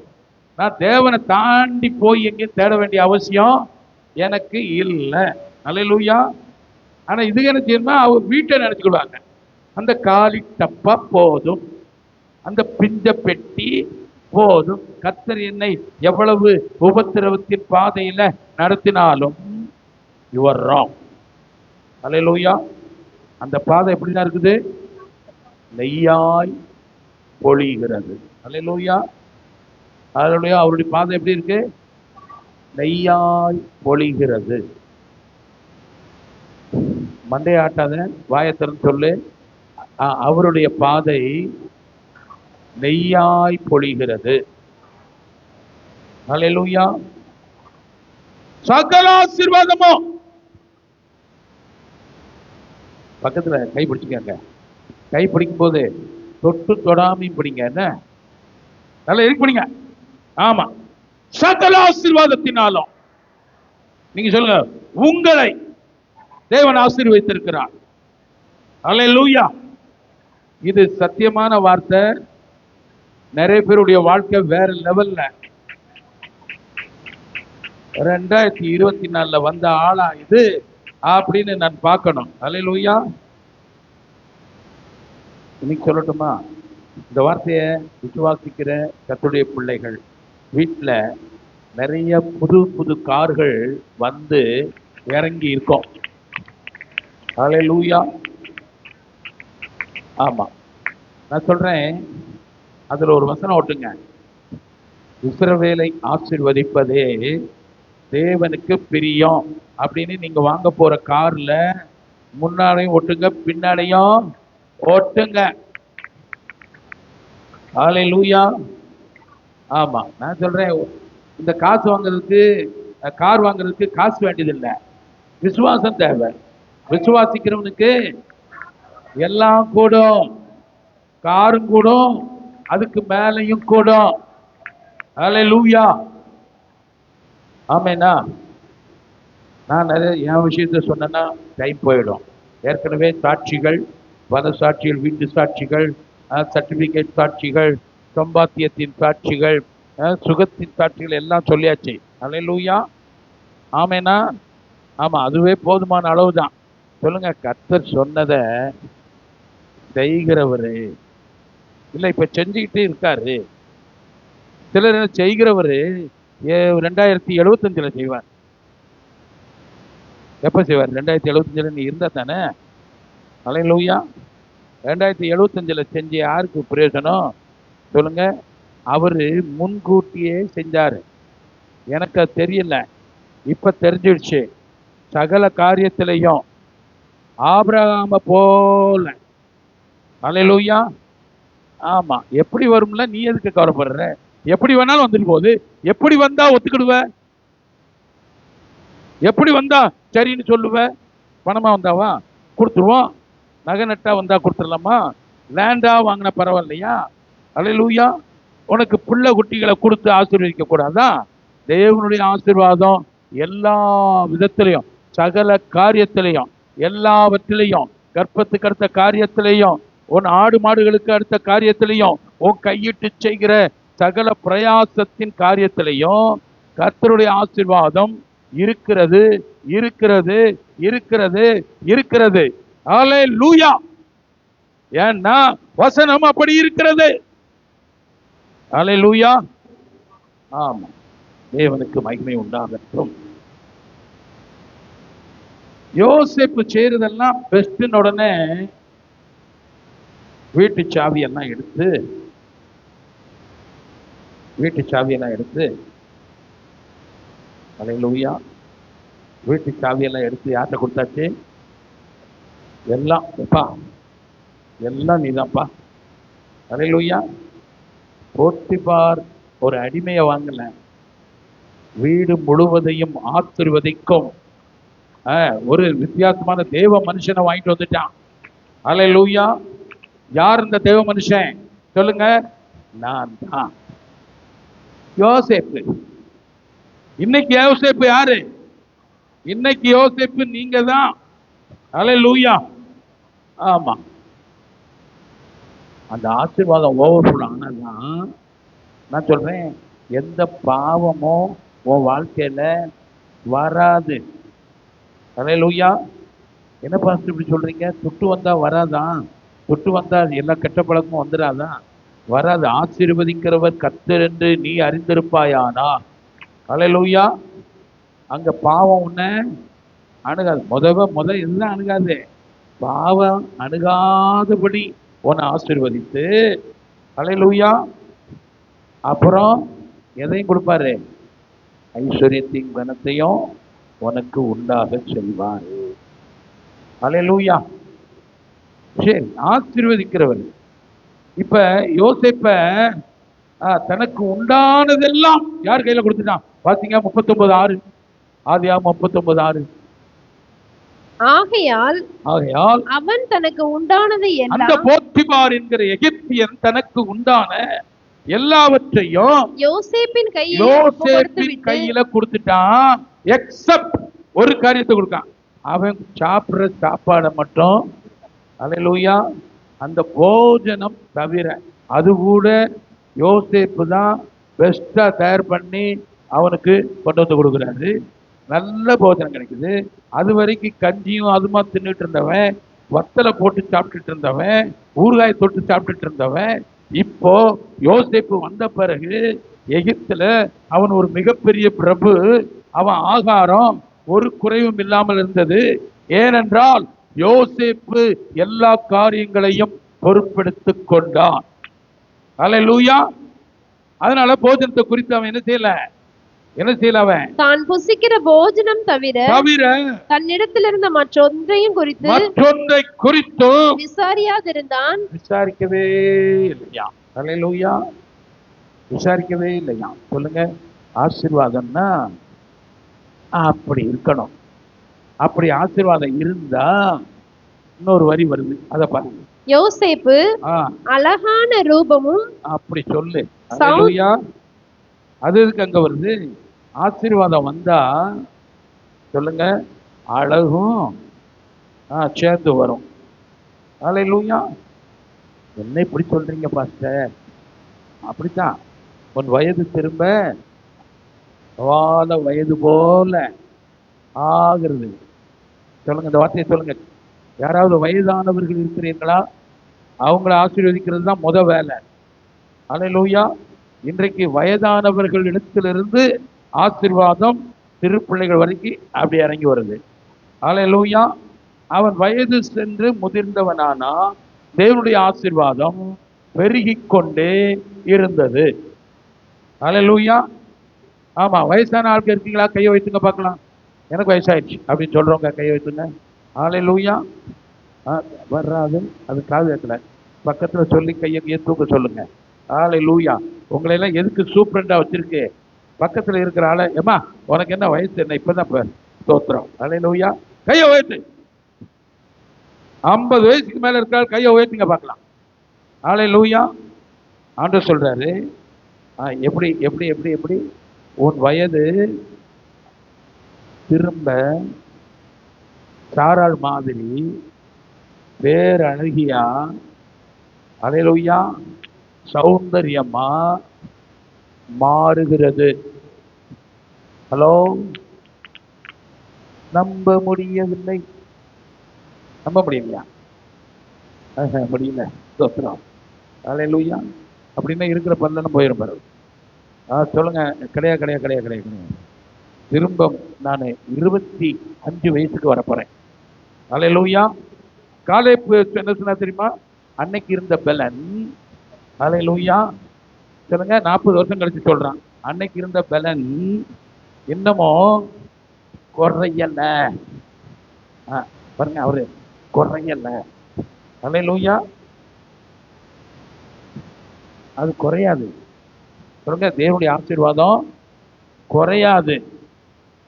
நான் தேவனை தாண்டி போய் எங்கேயும் தேட வேண்டிய அவசியம் எனக்கு இல்லை. அல்லேலூயா. ஆனா இது என்ன செய்யணும்னா, அவங்க வீட்டை நினைச்சுக்கிடுவாங்க. அந்த காலி டப்பா போதும், அந்த பிஞ்ச பெட்டி போதும். கர்த்தர் என்னை எவ்வளவு உபத்திரவத்தின் பாதையில நடத்தினாலும் you are wrong. அல்லேலூயா. அந்த பாதை எப்படிதான் இருக்குது? நெய்யாய் பொழிகிறது. அல்லேலூயா. அல்லேலூயா. அவருடைய பாதை எப்படி இருக்கு? நெய்யாய் பொழிகிறது. மண்டைய ஆட்டாத, வாயத்திறன் சொல்லு. அவருடைய பாதை நெய்யாய் பொழிகிறது. அல்லேலூயா. சகல ஆசீர்வாதமும் பக்கத்துல கை பிடிச்சுக்கங்க. கை பிடிக்கும் போது தொட்டு தொடாமையும் பிடிங்க. என்ன நல்லா இருக்கு பிடிங்க. ஆமா. சகல ஆசீர்வாதத்தினாலும் நீங்க சொல்லுங்க, உங்களை தேவன் ஆசீர்வதித்திருக்கிறார். அல்லேலூயா. இது சத்தியமான வார்த்தை. நிறைய பேருடைய வாழ்க்கை வேற லெவல்ல. 2024 வந்த ஆளா இது அப்படின்னு நான் பார்க்கணும். அல்லேலூயா. இன்னைக்கு சொல்லட்டுமா, இந்த வார்த்தையை விசுவாசிக்கிற கர்த்தருடைய பிள்ளைகள் வீட்டில் நிறைய புது புது கார்கள் வந்து இறங்கி இருக்கோம். அல்லேலூயா. ஆமா, நான் சொல்றேன், அதுல ஒரு வசனம் ஓட்டுங்க. இஸ்ரவேலை ஆசீர்வதிப்பதே தேவனுக்கு பிரியம் அப்படின்னு நீங்க வாங்க போற கார்ல முன்னாடியும் ஒட்டுங்க, பின்னாடியும் ஓட்டுங்க. அல்லேலூயா. ஆமா, நான் சொல்றேன், இந்த காசு வாங்குறதுக்கு, கார் வாங்குறதுக்கு காசு வேண்டியதில்லை, விசுவாசம் தேவை. விசுவாசிக்கிறவனுக்கு எல்லாம் கூடும். காரும் கூடும், அதுக்கு மேலையும் கூடும். அல்லேலூயா. ஆமேனா. நான் நிறைய என் விஷயத்த சொன்னேன்னா டைம் போயிடும். ஏற்கனவே சாட்சிகள், வத சாட்சிகள், வீட்டு சாட்சிகள், சர்டிபிகேட் சாட்சிகள், சம்பாத்தியத்தின் சாட்சிகள், சுகத்தின் சாட்சிகள் எல்லாம் சொல்லியாச்சு. அல்லேலூயா. ஆமேனா. ஆமா, அதுவே போதுமான அளவு தான். சொல்லுங்க, கர்த்தர் சொன்னதை செய்கிறவரு இல்ல, இப்ப செஞ்சுக்கிட்டே இருக்காரு. சிலர் செய்கிறவரு 2075 செய்வார். எப்ப செய்வார்? 2075 நீ இருந்தா தானே. அல்லேலூயா. 2075 செஞ்ச யாருக்கு பிரயோஜனம் சொல்லுங்க? அவரு முன்கூட்டியே செஞ்சாரு. எனக்கு அது தெரியல, இப்ப தெரிஞ்சிடுச்சு. சகல காரியத்திலையும் ஆபிரகாம போல. அல்லேலூயா. ஆமா, எப்படி வரும்ல, நீ எதுக்கு கவலைப்படுற? எப்படி வேணாலும் வந்துட்டு போகுது. எப்படி வந்தா ஒத்துக்கிடுவ? எப்படி வந்தா சரின்னு சொல்லுவ? பணமா வந்தாவா கொடுத்துருவோம், நகை நட்டா வந்தா கொடுத்துடலாமா, லேண்டா வாங்கின பரவாயில்லையா? அல்லேலூயா. உனக்கு பிள்ளை குட்டிகளை கொடுத்து ஆசீர்வதிக்க கூடாதா? தேவனுடைய ஆசீர்வாதம் எல்லா விதத்திலையும், சகல காரியத்திலையும், எல்லாவற்றிலையும், கர்ப்பத்துக்கு அடுத்த காரியத்திலையும், உன் ஆடு மாடுகளுக்கு அடுத்த காரியத்திலையும், உன் கையிட்டு செய்கிற சகல பிரயாசத்தின் காரியத்திலையும் கர்த்தருடைய ஆசீர்வாதம் இருக்கிறது, இருக்கிறது, இருக்கிறது, இருக்கிறது. அல்லேலூயா. ஏன்னா வசனம் அப்படி இருக்கிறது. அல்லேலூயா. ஆமா, தேவனுக்கு மகிமை உண்டாகட்டும். யோசேப்பு செய்யறதெல்லாம் பெஸ்ட்னு உடனே வீட்டு சாவியெல்லாம் எடுத்து அல்லேலூயா, வீட்டு சாவியெல்லாம் எடுத்து யார்கிட்ட கொடுத்தாச்சு? எல்லாம் அப்பா, எல்லாம் நீதான்ப்பா. அல்லேலூயா. போத்திபார் ஒரு அடிமையை வாங்கல, வீடு முழுவதையும் ஆசீர்வதிக்கும் ஒரு வித்தியாசமான தேவ மனுஷனை வாங்கிட்டு வந்துட்டான். அல்லேலூயா. யார் இந்த தேவ மனுஷன் சொல்லுங்க? நான் தான் யோசேப்பு. இன்னைக்கு யோசேப்பு யாரு? இன்னைக்கு யோசேப்பு நீங்க தான். அல்லேலூயா. ஆமா, அந்த ஆசீர்வாதம் ஓவர்ஃபுல் ஆனதான் நான் சொல்றேன், எந்த பாவமும் உன் வாழ்க்கையில வராது. அல்லேலூயா. என்ன பாஸ்டர் இப்படி சொல்றீங்க? துட்டு வந்தா வராதான்? துட்டு வந்தா எல்லா கெட்ட பழக்கமும் வந்துடாதான்? வராது. ஆசீர்வதிக்கிறவர் கர்த்தர் என்று நீ அறிந்திருப்பாயானா. அல்லேலூயா. அங்க பாவம் உன்னை அணுகாது. முத இதுதான் அணுகாது. பாவம் அணுகாதபடி உன்னை ஆசீர்வதித்து, அல்லேலூயா, அப்புறம் எதையும் கொடுப்பாரு? ஐஸ்வர்யத்தின் கனத்தையும் உனக்கு உண்டாக செய்வார். அல்லேலூயா. சரி, ஆசீர்வதிக்கிறவர். இப்ப யோசேப்ப தனக்கு உண்டானதெல்லாம் யார் கையில கொடுத்துட்டான்? பாத்தீங்க 39:6, ஆதியாகமம் 39:6. ஆகையால் அவன் தனக்கு உண்டானதை எல்லாம், அந்த போத்திபார் என்கிற எகிப்தியன் தனக்கு உண்டான எல்லாவற்றையும் யோசேப்பின் கையில கொடுத்துட்டான். எக்ஸப்ட் ஒரு காரியத்தை கொடுக்கான், அவன் சாப்பிடுற சாப்பாடை மட்டும். அல்லேலூயா. அந்த போஜனம் தவிர, அது கூட யோசேப்பு தான் பெஸ்டா தயார் பண்ணி அவனுக்கு கொண்டு வந்து கொடுக்குறாரு. நல்ல போஜனம் கிடைக்குது. அது வரைக்கும் கஞ்சியும் அதுமா தின்னுட்டு இருந்தவன், வத்தலை போட்டு சாப்பிட்டுட்டு இருந்தவன், ஊறுகாய் தொட்டு சாப்பிட்டுட்டு இருந்தவன், இப்போ யோசேப்பு வந்த பிறகு எகிப்துல அவன் ஒரு மிகப்பெரிய பிரபு. அவன் ஆகாரம் ஒரு குறைவும் இல்லாமல் இருந்தது. ஏனென்றால் யோசேப்பு எல்லா காரியங்களையும் பொறுப்பெடுத்துக் கொண்டான். அல்லேலூயா. அதனால போஜனத்தை குறித்து அவன் என்ன செய்யல? அவன் தான் புசிக்கிற போஜனம் தவிர தன்னிடத்தில் இருந்த மற்றொன்றையும் குறித்து விசாரியாதிருந்தான். விசாரிக்கவே இல்லையா? அல்லேலூயா. விசாரிக்கவே இல்லையா? சொல்லுங்க. ஆசீர்வாதம்னா அப்படி இருக்கணும். அப்படி ஆசீர்வாதம் இருந்தா இன்னொரு வரி வருது, அத பாருங்க. யோசேப்பு அழகான ரூபமும், அப்படி சொல்லு. அல்லேலூயா. அது எதுக்கு அங்க வருது? ஆசீர்வாதம் வந்தா சொல்லுங்க, அழகும் சேர்ந்து வரும். அல்லேலூயா. என்ன இப்படி சொல்றீங்க பாஸ்டர்? அப்படித்தான். உன் வயது திரும்ப வயது போல ஆகிறது. சொல்லுங்க, இந்த வார்த்தையை சொல்லுங்க. யாராவது வயதானவர்கள் இருக்கிறீர்களா? அவங்கள ஆசீர்வதிக்கிறது தான் முத வேலை. அல்லேலூயா. இன்றைக்கு வயதானவர்கள் இடத்திலிருந்து ஆசீர்வாதம் திருப்பிள்ளைகள் வரைக்கும் அப்படி இறங்கி வருது. அல்லேலூயா. அவன் வயது சென்று முதிர்ந்தவனானா தேவனுடைய ஆசீர்வாதம் பெருகிக் கொண்டே இருந்தது. அல்லேலூயா. ஆமா, வயசான ஆட்கள் இருக்கீங்களா? கையை வைத்துங்க பார்க்கலாம். எனக்கு வயசாயிடுச்சு அப்படின்னு சொல்றவங்க கையை வைத்துங்க. அல்லேலூயா. வர்றாது, அது காது கேட்கல. பக்கத்துல சொல்லி கையை தூக்க சொல்லுங்க. அல்லேலூயா. உங்களை எல்லாம் எதுக்கு சூப்பரண்டா வச்சிருக்கு? பக்கத்துல இருக்கிற ஆளை, ஏமா உனக்கு என்ன வயசு என்ன? இப்பதான் ஸ்தோத்திரம். அல்லேலூயா. கையை உயர்த்து. 50 வயசுக்கு மேல இருக்காள், கையை உயர்த்துங்க பார்க்கலாம். அல்லேலூயா. ஆண்டவர் சொல்றாரு, எப்படி எப்படி எப்படி எப்படி உன் வயது திரும்ப சாராள் மாதிரி பேரழகியா, அல்லேலூயா, சௌந்தரியமா மாறுகிறது. ஹலோ, நம்ப முடியவில்லை. நம்ப முடியலையா? முடியல. ஸ்தோத்திரம். அல்லேலூயா. அப்படின்னா இருக்கிற பல்லன்னு போயிடும் பாரு. சொல்லுங்க. கிடையாது. திரும்ப நான் 25 வயசுக்கு வரப்போறேன். அல்லேலூயா. காலேப் என்ன சொன்னா தெரியுமா? அன்னைக்கு இருந்த பலன், அல்லேலூயா சொல்லுங்க, 40 வருஷம் கழிச்சு சொல்றான், அன்னைக்கு இருந்த பலன் இன்னமும் குறையல. பாருங்க, அவரு குறையல. அல்லேலூயா. அது குறையாது. சொல்லுங்க, தேவனுடைய ஆசீர்வாதம் குறையாது.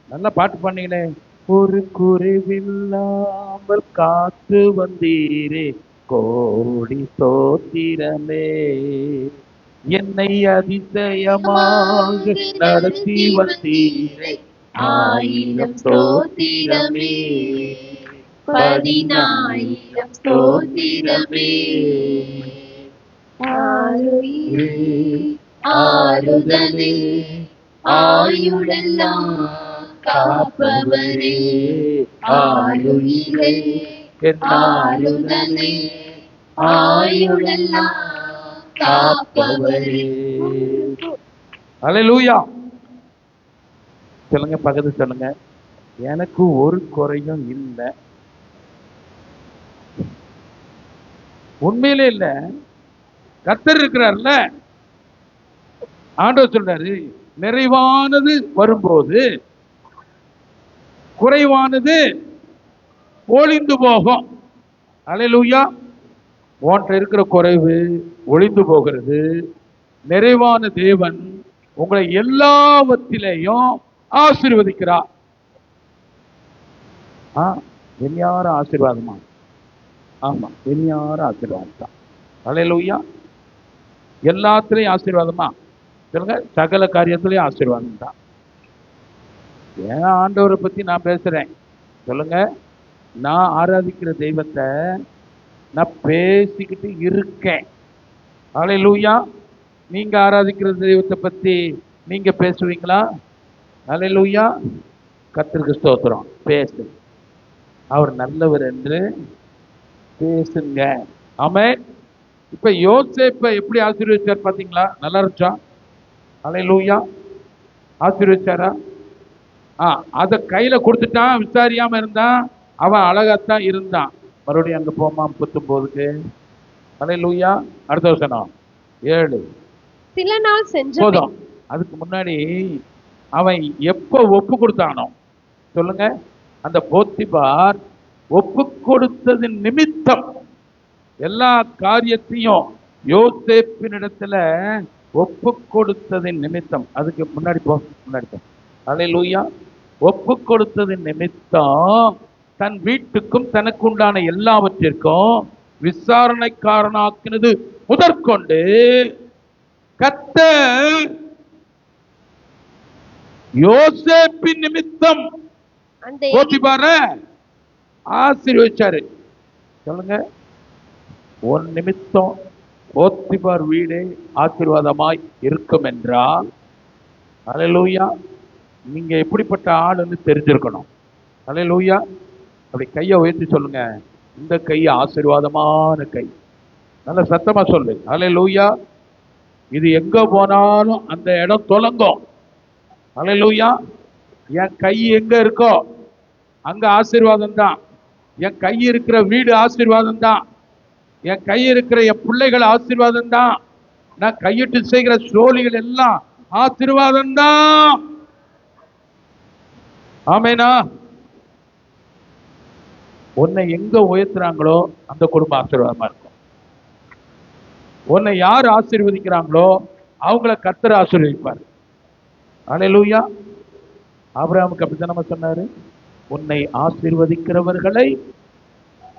நல்ல பாட்டு பண்ணீங்களே, ஒரு குறைவில்லாமல் காத்து வந்தீரே கோடி ஸ்தோத்திரமே, என்னை அதிசயமாக நடத்தி வந்தீரே ஆயிரம் ஸ்தோத்திரமே, 10,000 ஸ்தோத்திரமே. ஆறுதலே ஆயுளெல்லாம் காப்பவரே, ஆயுயிரே ஆறுதலே ஆயுளெல்லாம் காப்பவரே. அல்லேலூயா. சொல்லுங்க, பக்கத்து சொல்லுங்க, எனக்கு ஒரு குறையும் இல்லை. உண்மையிலே இல்ல, கர்த்தர் இருக்கிறார்ல. ஆண்டவர் சொல்றாரு, நிறைவானது வரும்போது குறைவானது ஒளிந்து போகும். அல்லேலூயா. உன்கிட்ட இருக்கிற குறைவு ஒளிந்து போகிறது. நிறைவான தேவன் உங்களை எல்லாவற்றிலையும் ஆசீர்வதிக்கிறார். வெளியார ஆசீர்வாதமா? ஆமா, வெளியார ஆசீர்வாதம் தான். அல்லேலூயா. எல்லாத்திலையும் ஆசீர்வாதமா? சொல்லுங்க, சகல காரியத்திலையும் ஆசீர்வாதம் தான். ஏன் ஆண்டவரை பத்தி நான் பேசுறேன்? சொல்லுங்க, நான் ஆராதிக்கிற தெய்வத்தை நான் பேசிக்கிட்டு இருக்கேன். அல்லேலூயா. நீங்க ஆராதிக்கிற தெய்வத்தை பத்தி நீங்க பேசுவீங்களா? அல்லேலூயா. கர்த்தருக்கு ஸ்தோத்திரம். பேசு, அவர் நல்லவர் என்று பேசுங்க. ஆமென். இப்ப யோசேப்பை எப்படி ஆசீர்வதிச்சார் பாத்தீங்களா? நல்லா இருந்துச்சா? அல்லேலூயா. ஆசீர்வதிச்சாரா? அதை கையில கொடுத்துட்டான். விசாரியாம இருந்தான். அவன் அழகாத்தான் இருந்தான். மறுபடியும் அங்க போமா 39க்கு. அல்லேலூயா. அடுத்த வசனம் 7. சில நாள் சென்ற போதும். அதுக்கு முன்னாடி அவன் எப்ப ஒப்பு கொடுத்தானோ, சொல்லுங்க, அந்த போத்திபார் ஒப்பு கொடுத்ததின் நிமித்தம் எல்லா காரியத்தையும் யோசேப்பினிடத்துல ஒப்பு கொடுத்ததின் நிமித்தம், அதுக்கு முன்னாடி போ, முன்னாடி போ. அல்லேலூயா. ஒப்பு கொடுத்ததின் நிமித்தம் தன் வீட்டுக்கும் தனக்கு உண்டான எல்லாவற்றிற்கும் விசாரணைக்காரனாக்கினது முதற்கொண்டு கர்த்தர் யோசேப்பின் நிமித்தம் போத்திபார ஆசீர்வதிச்சாரு. சொல்லுங்க, ஒரு நிமித்தம் போத்திபார் வீடே ஆசீர்வாதமாய் இருக்கும் என்றால், அல்லேலூயா, நீங்க எப்படிப்பட்ட ஆளுன்னு தெரிஞ்சிருக்கணும். அல்லேலூயா. அப்படி கையை உயர்த்தி சொல்லுங்க, இந்த கை ஆசீர்வாதமான கை. நல்ல சத்தமா சொல்லு. அல்லேலூயா. இது எங்க போனாலும் அந்த இடம் தொலங்கும். அல்லேலூயா. என் கை எங்க இருக்கோ அங்க ஆசீர்வாதம் தான். என் கை இருக்கிற வீடு ஆசீர்வாதம் தான். என் கை இருக்கிற என் பிள்ளைகள் ஆசீர்வாதம் தான். நான் கையிட்டு செய்கிற சோழிகள் எல்லாம் ஆசீர்வாதம் தான். ஆமேனா? உன்னை எங்க உயர்த்துறாங்களோ அந்த குடும்பம் ஆசீர்வாதமா இருக்கும். உன்னை யார் ஆசீர்வதிக்கிறாங்களோ அவங்கள கர்த்தர் ஆசீர்வதிப்பார். அல்லேலூயா. ஆபிரகாமுக்கு அப்படித்தான் நம்ம சொன்னாரு, உன்னை ஆசீர்வதிக்கிறவர்களை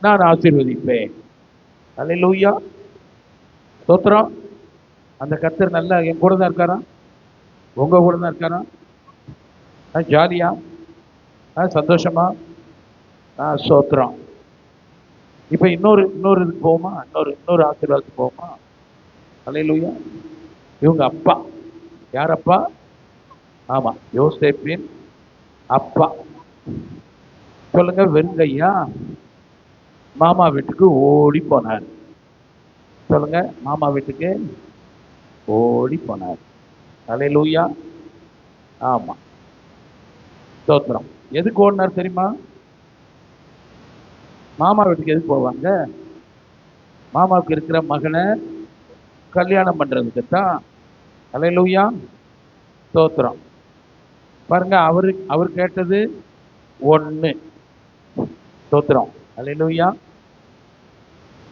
நான் ஆசீர்வதிப்பேன். அல்லேலூயா. ஸ்தோத்திரம். அந்த கர்த்தர் நல்லா என் கூட தான் இருக்காரா? உங்க கூட தான் இருக்காரா? ஜாலியா? சந்தோஷமா? ஸ்தோத்திரம். இப்ப இன்னொரு இதுக்கு போகுமா? இன்னொரு ஆசீர்வாதத்துக்கு போகுமா? அல்லேலூயா. இவங்க அப்பா யார் அப்பா? ஆமா, யோசேப்பின் அப்பா. சொல்லுங்க, வெறுங்கையா மாமா வீட்டுக்கு ஓடி போனார். சொல்லுங்க, மாமா வீட்டுக்கு ஓடி போனார். அல்லேலூயா. ஆமா, ஸ்தோத்திரம். எதுக்கு ஓடினார் தெரியுமா? மாமா வீட்டுக்கு எதுக்கு போவாங்க? மாமாவுக்கு இருக்கிற மகனை கல்யாணம் பண்றதுக்கு தான். அல்லேலூயா, ஸ்தோத்திரம். பாருங்க, அவர் கேட்டது ஒண்ணு. ஸ்தோத்திரம், அல்லேலூயா.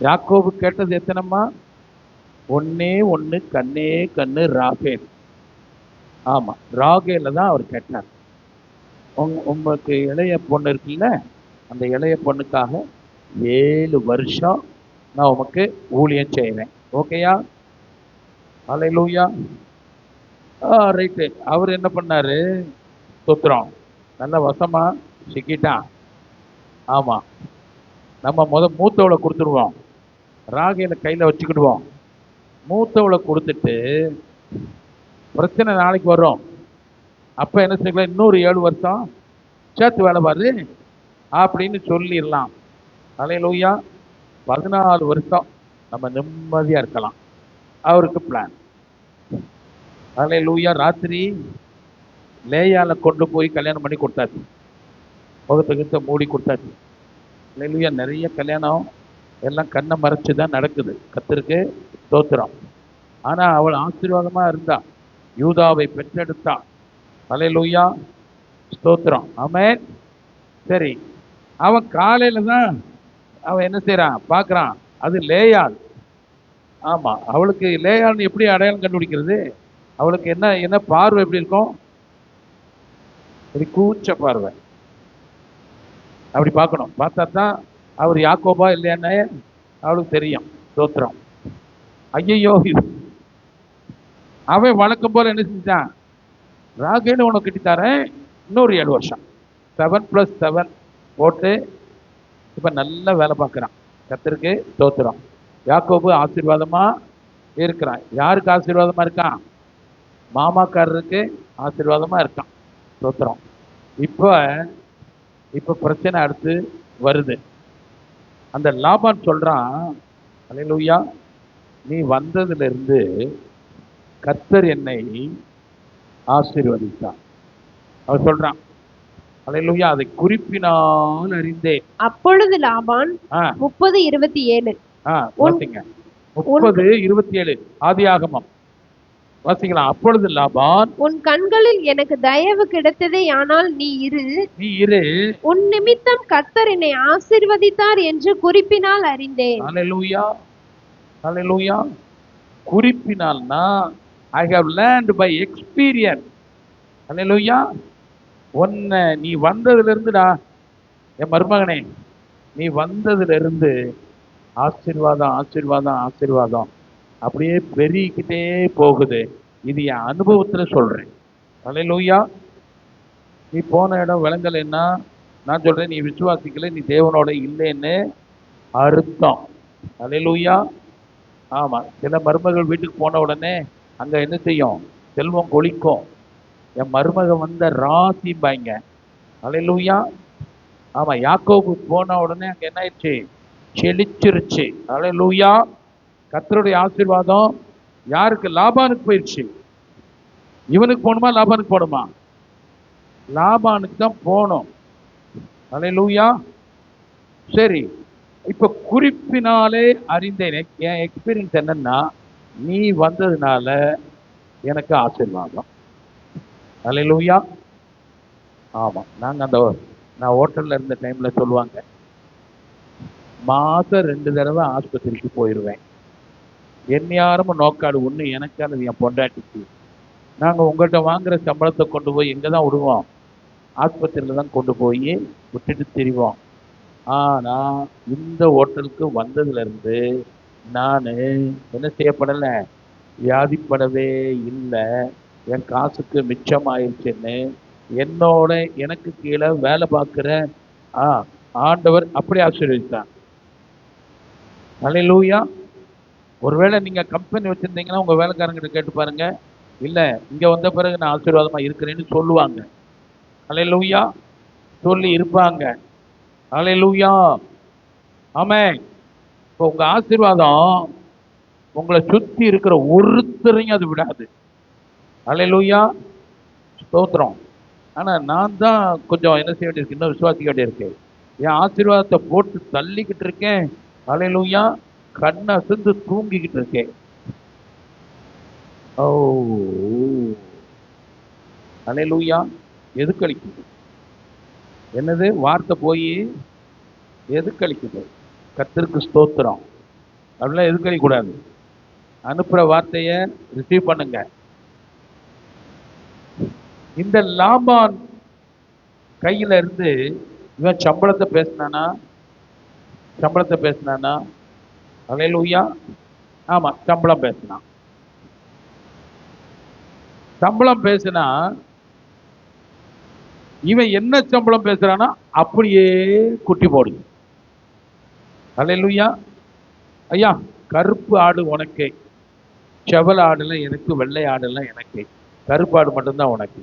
யாக்கோபு கேட்டது எத்தனைம்மா? ஒன்னே ஒண்ணு, கண்ணே கண்ணு ராகேல். ஆமா, ராகேல தான் அவர் கேட்டார். உங்களுக்கு இளைய பொண்ணு இருக்குல்ல, அந்த இளைய பொண்ணுக்காக 7 வருஷம் நான் உமக்கு ஊழியம் செய்வேன். ஓகேயா? அல்லேலூயா. ரைட்டு. அவர் என்ன பண்ணாரு? ஸ்தோத்திரம், நல்ல வசமா சிக்கிட்டான். ஆமா, நம்ம மூத்தவளை கொடுத்துருவோம், ராகேல கையில வச்சுக்கிடுவோம். மூத்தவளை கொடுத்துட்டு பிரச்சனை நாளைக்கு வரும், அப்ப என்ன செய்யலாம், இன்னொரு 7 வருஷம் சேர்த்து வேலை பாரு அப்படின்னு சொல்லிடலாம். அல்லேலூயா. 14 வருஷம் நம்ம நிம்மதியா இருக்கலாம். அவருக்கு பிளான். அல்லேலூயா. ராத்திரி லேயால கொண்டு போய் கல்யாணம் பண்ணி கொடுத்தாச்சு, முகத்தை மூடி கொடுத்தாச்சு. அல்லேலூயா. நிறைய கல்யாணம் எல்லாம் கண்ணை மறைச்சு தான் நடக்குது. கர்த்தருக்கு ஸ்தோத்திரம். ஆனா அவள் ஆசீர்வாதமா இருந்தா, யூதாவை பெற்றெடுத்தா. அல்லேலூயா, ஸ்தோத்திரம். ஆமென். சரி, அவன் காலையில தான் அவன் என்ன செய்யறான் பார்க்கறான், அது லேயாள். ஆமா, அவளுக்கு லேயாள்னு எப்படி அடையாளம் கண்டுபிடிக்கிறது? அவளுக்கு என்ன பார்வை எப்படி இருக்கும்? இப்படி கூச்ச பார்வை. அப்படி பார்க்கணும். பார்த்தா தான் அவர் யாக்கோபா இல்லையான்னு அவளுக்கு தெரியும். ஸ்தோத்திரம். ஐயையோ, அவன் வழக்கம் போல என்ன செஞ்சான், ராகேல் உனக்கு கிட்டித்தாரேன், இன்னொரு 7 வருஷம் 7+7 போட்டு இப்ப நல்ல வேலை பார்க்கறான். கர்த்தருக்கு ஸ்தோத்திரம். யாக்கோபு ஆசீர்வாதமா இருக்கிறான். யாருக்கு ஆசீர்வாதமா இருக்கான்? மாமாக்காரருக்கு ஆசீர்வாதமா இருக்கான். ஸ்தோத்திரம். இப்ப பிரச்சனை அடுத்து வருது. அந்த லாபான் சொல்றான், அல்லேலூயா, நீ வந்ததுல இருந்து கர்த்தர் என்னை ஆசீர்வதித்தார். அவர் சொல்றான், அல்லேலூயா, அதை குறிப்பினால் அறிந்தேன். அப்பொழுது லாபான் 30:27 வாசிங்க. 30:27 ஆதியாகமம் வாசிக்கலாம். அப்பொழுது லாபான், உன் கண்களில் எனக்கு தயவு கிடைத்ததே, ஆனால் நீ இரு, உன் நிமித்தம் கர்த்தர் என்னை ஆசீர்வதித்தார் என்று குறிப்பினால் அறிந்தேன். அல்லேலூயா, அல்லேலூயா. குறிப்பினால்னா I have learned by experience. அல்லேலூயா. உன்னை நீ வந்ததுல இருந்துடா என் மருமகனே, நீ வந்ததுல இருந்து ஆசீர்வாதம் ஆசீர்வாதம் ஆசீர்வாதம் அப்படியே பெருகிக்கிட்டே போகுது. இது என் அனுபவத்துல சொல்றேன். அல்லேலூயா. நீ போன இடம் விளங்கலைன்னா நான் சொல்றேன், நீ விசுவாசிக்கல, நீ தேவனோட இல்லைன்னு அர்த்தம். அல்லேலூயா. ஆமா, சில மருமகள் வீட்டுக்கு போன உடனே அங்க என்ன செய்யும், செல்வம் கொளிக்கும். என் மருமக வந்த ராசி பாய்ங்க. அல்லேலூயா. ஆமா, யாக்கோபு போன உடனே அங்க என்ன ஆயிடுச்சு, செழிச்சிருச்சு. அல்லேலூயா. கர்த்தருடைய ஆசீர்வாதம் யாருக்கு? லாபானுக்கு போயிடுச்சு. இவனுக்கு போகணுமா லாபானுக்கு போகணுமா? லாபானுக்கு தான் போகணும். அல்லேலூயா. சரி, இப்ப குறிப்பினாலே அறிந்தேன். என் எக்ஸ்பீரியன்ஸ் என்னன்னா, நீ வந்ததுனால எனக்கு ஆசீர்வாதம். அல்லேலூயா. ஆமா, நாங்க நான் ஹோட்டல்ல இருந்த டைம்ல சொல்லுவாங்க, மாசம் 2 தடவை ஆஸ்பத்திரிக்கு போயிடுவேன். என்னையாரும் நோக்காடு, ஒண்ணு எனக்கு அல்லது என் பொண்டாட்டிக்கு. நாங்க உங்கள்கிட்ட வாங்குற சம்பளத்தை கொண்டு போய் எங்க தான் விடுவோம்? ஆஸ்பத்திரியில தான் கொண்டு போய் விட்டுட்டு திரிவோம். ஆனா இந்த ஹோட்டலுக்கு வந்ததுல இருந்து நான் என்ன செய்யப்படலை, வியாதிப்படவே இல்லை. என் காசுக்கு மிச்சமாயிருச்சுன்னு என்னோட எனக்கு கீழே வேலை பார்க்குற ஆண்டவர் அப்படி ஆசீர்வதித்தார். அல்லேலூயா. ஒருவேளை நீங்க கம்பெனி வச்சிருந்தீங்கன்னா உங்க வேலைக்காரங்கிட்ட கேட்டு பாருங்க, இல்ல இங்க வந்த பிறகு நான் ஆசீர்வாதமா இருக்கிறேன்னு சொல்லுவாங்க. அல்லேலூயா. சொல்லி இருப்பாங்க. அல்லேலூயா. ஆமென். இப்போ உங்க ஆசீர்வாதம் உங்களை சுத்தி இருக்கிற ஒருத்தரையும் அது விடாது. அல்லேலூயா, ஸ்தோத்திரம். ஆனா நான் தான் கொஞ்சம் என்ன செய்ய வேண்டியிருக்கு, இன்னும் விசுவாசிக்க வேண்டியிருக்கு. என் ஆசீர்வாதத்தை போட்டு தள்ளிக்கிட்டு இருக்கேன். அல்லேலூயா. கண்ணை அசந்து தூங்கிக்கிட்டு இருக்கேன். ஓ அல்லேலூயா. எதுக்கு அளிக்குது? என்னது வார்த்தை போய் எதுக்கு அளிக்குது? கர்த்தருக்கு ஸ்தோத்திரம். அப்படிலாம் எதுக்கு அளிக்கக்கூடாது. அனுப்புற வார்த்தையை ரிசீவ் பண்ணுங்க. இந்த லாபான் கையில இருந்து இவன் சம்பளத்தை பேசினானா? அல்லேலூயா. ஆமா, சம்பளம் பேசினா இவன் என்ன சம்பளம் பேசுறானா அப்படியே குட்டி போடுது. அல்லேலூயா. ஐயா, கருப்பு ஆடு உனக்கு, செவல் ஆடுலாம் எனக்கு, வெள்ளை ஆடுலாம் எனக்கு, கருப்பு ஆடு மட்டும்தான் உனக்கு.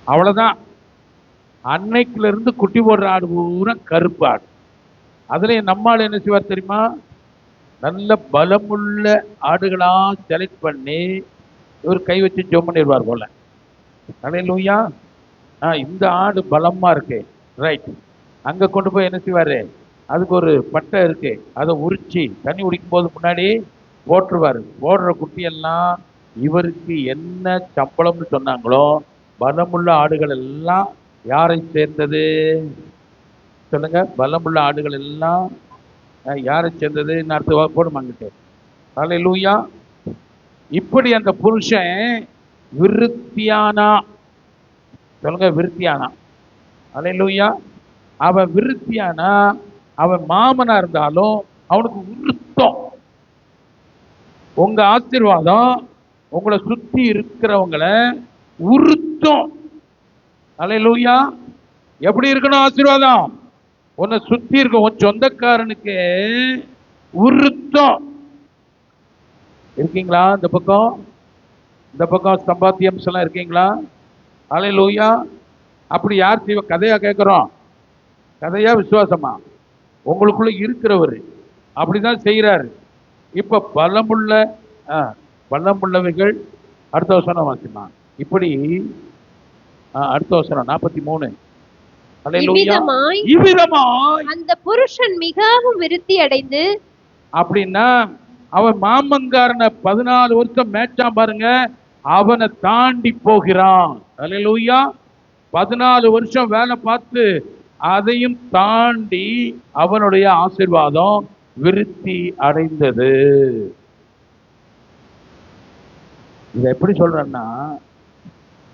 அவ்வளவுதான். அன்னைக்குல இருந்து குட்டி போடுற ஆடு பூரா கருப்பு ஆடு. அதுல நம்மால் என்ன செய்வார் தெரியுமா? நல்ல பலமுள்ள ஆடுகளா செலக்ட் பண்ணி இவர் கை வச்சு ஜெபம் பண்ணிடுவார் போல. அல்லேலூயா. இந்த ஆடு பலமா இருக்கு, ரைட். அங்க கொண்டு போய் என்ன செய்வாரு? அதுக்கு ஒரு பட்டை இருக்கு, அதை உரிச்சு தண்ணி குடிக்கும் போது முன்னாடி போட்டுருவாரு. போடுற குட்டியெல்லாம் இவருக்கு என்ன சம்பளம்னு சொன்னாங்களோ பலமுள்ள ஆடுகள் எல்லாம் யாரை சேர்ந்தது சொல்லுங்க? பலமுள்ள ஆடுகள் எல்லாம் யாரை சேர்ந்தது? அடுத்த போடுமாங்கிட்டு. அல்லேலூயா. இப்படி அந்த புருஷன் விருத்தியானா. சொல்லுங்க, விருத்தியானா. அல்லேலூயா. அவன் விருத்தியானா. அவன் மாமனா இருந்தாலும் அவனுக்கு விருத்தம். உங்க ஆசீர்வாதம் உங்களை சுத்தி இருக்கிறவங்களை உருத்தம். அல்லேலூயா. எப்படி இருக்கணும் ஆசீர்வாதம்? உன்னை சுத்தி இருக்க உன் சொந்தக்காரனுக்கு உருத்தம். இருக்கீங்களா? இந்த பக்கம் சம்பாத்தியம் எல்லாம் இருக்கீங்களா? அல்லேலூயா. அப்படி யார் செய்வ? கதையா கேட்கிறோம்? கதையா விசுவாசமா? உங்களுக்குள்ள இருக்கிறவர் அப்படிதான் செய்யறாரு. இப்ப பலமுள்ளவைகள். அடுத்த வசனம் வாசிமா. இப்படி அடுத்த வசனம் 43. அந்த புருஷன் மிகவும் விருத்தி அடைந்து. அப்படின்னா அவன் மாமங்காரனை 14 வருஷம் மேட்சான் பாருங்க, அவனை தாண்டி போகிறான். அல்லேலூயா. 14 வருஷம் வேலை பார்த்து அதையும் தாண்டி அவனுடைய ஆசீர்வாதம் விருத்தி அடைந்தது. இதை எப்படி சொல்றேன்னா,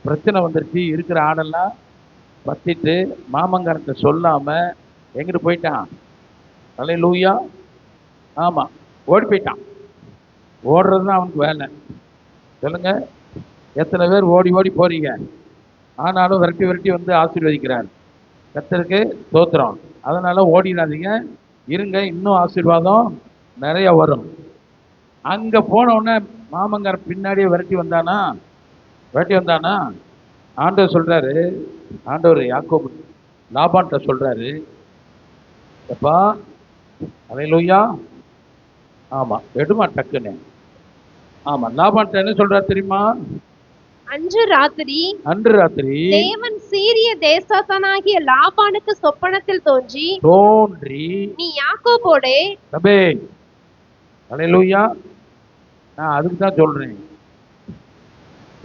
பிரச்சனை வந்துருச்சு, இருக்கிற ஆடெல்லாம் பத்திட்டு மாமங்காரத்தை சொல்லாம எங்கிட்டு போயிட்டான்? அல்லேலூயா. ஆமா, ஓடி போயிட்டான். ஓடுறதுதான் அவனுக்கு வேலை. சொல்லுங்க, எத்தனை பேர் ஓடி ஓடி போறீங்க? ஆனாலும் விரட்டி விரட்டி வந்து ஆசீர்வதிக்கிறார். கர்த்தருக்கு ஸ்தோத்திரம். அதனால ஓடிடாதீங்க, இருங்க, இன்னும் ஆசீர்வாதம் நிறைய வரும். அங்க போன உடனே மாமங்கார பின்னாடியே விரட்டி வந்தானா? ஆண்டவர் சொல்றாரு, ஆண்டவர் யாக்கோபு லாபான்ட்ட சொல்றாரு, எப்பா அல்லேலூயா. ஆமா, எடுமா டக்குன்னு. ஆமா, லாபான்ட்ட என்ன சொல்றாரு தெரியுமா? அன்று ராத்திரி தேவன் சீரிய தேசத்தானாகிய லாபானுக்கு சொப்பனத்தில் தோன்றி நீ யாக்கோபோடே. அல்லேலூயா. நான் அதுக்கு தான் சொல்றேன்,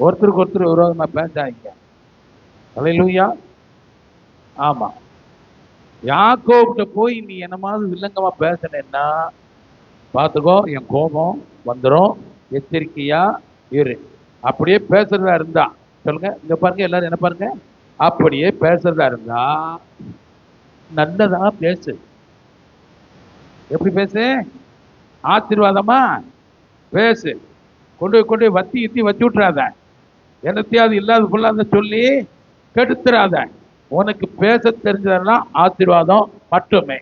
ஒருத்தருக்கு ஒருத்தர் விரோதமா பேசாதீங்க. அல்லேலூயா. ஆமா, யாக்கோப்கிட்ட போய் நீ என்னமாவது வில்லங்கமா பேசினேன்னா பார்த்துக்கோ, என் கோபம் வந்துடும், எச்சரிக்கையா இரு. அப்படியே பேசுறதா இருந்தா சொல்லுங்க, இங்க பாருங்க எல்லாரும் என்ன பாருங்க, அப்படியே பேசுறதா இருந்தா நல்லதா பேசு. எப்படி பேசு? ஆசீர்வாதமா பேசு. கொண்டு வத்தி விட்டுறாத. என்னத்தையாவது இல்லாத பொல்லாத சொல்லி கெடுத்துறாத. உனக்கு பேச தெரிஞ்சதெல்லாம் ஆசீர்வாதம் மட்டுமே.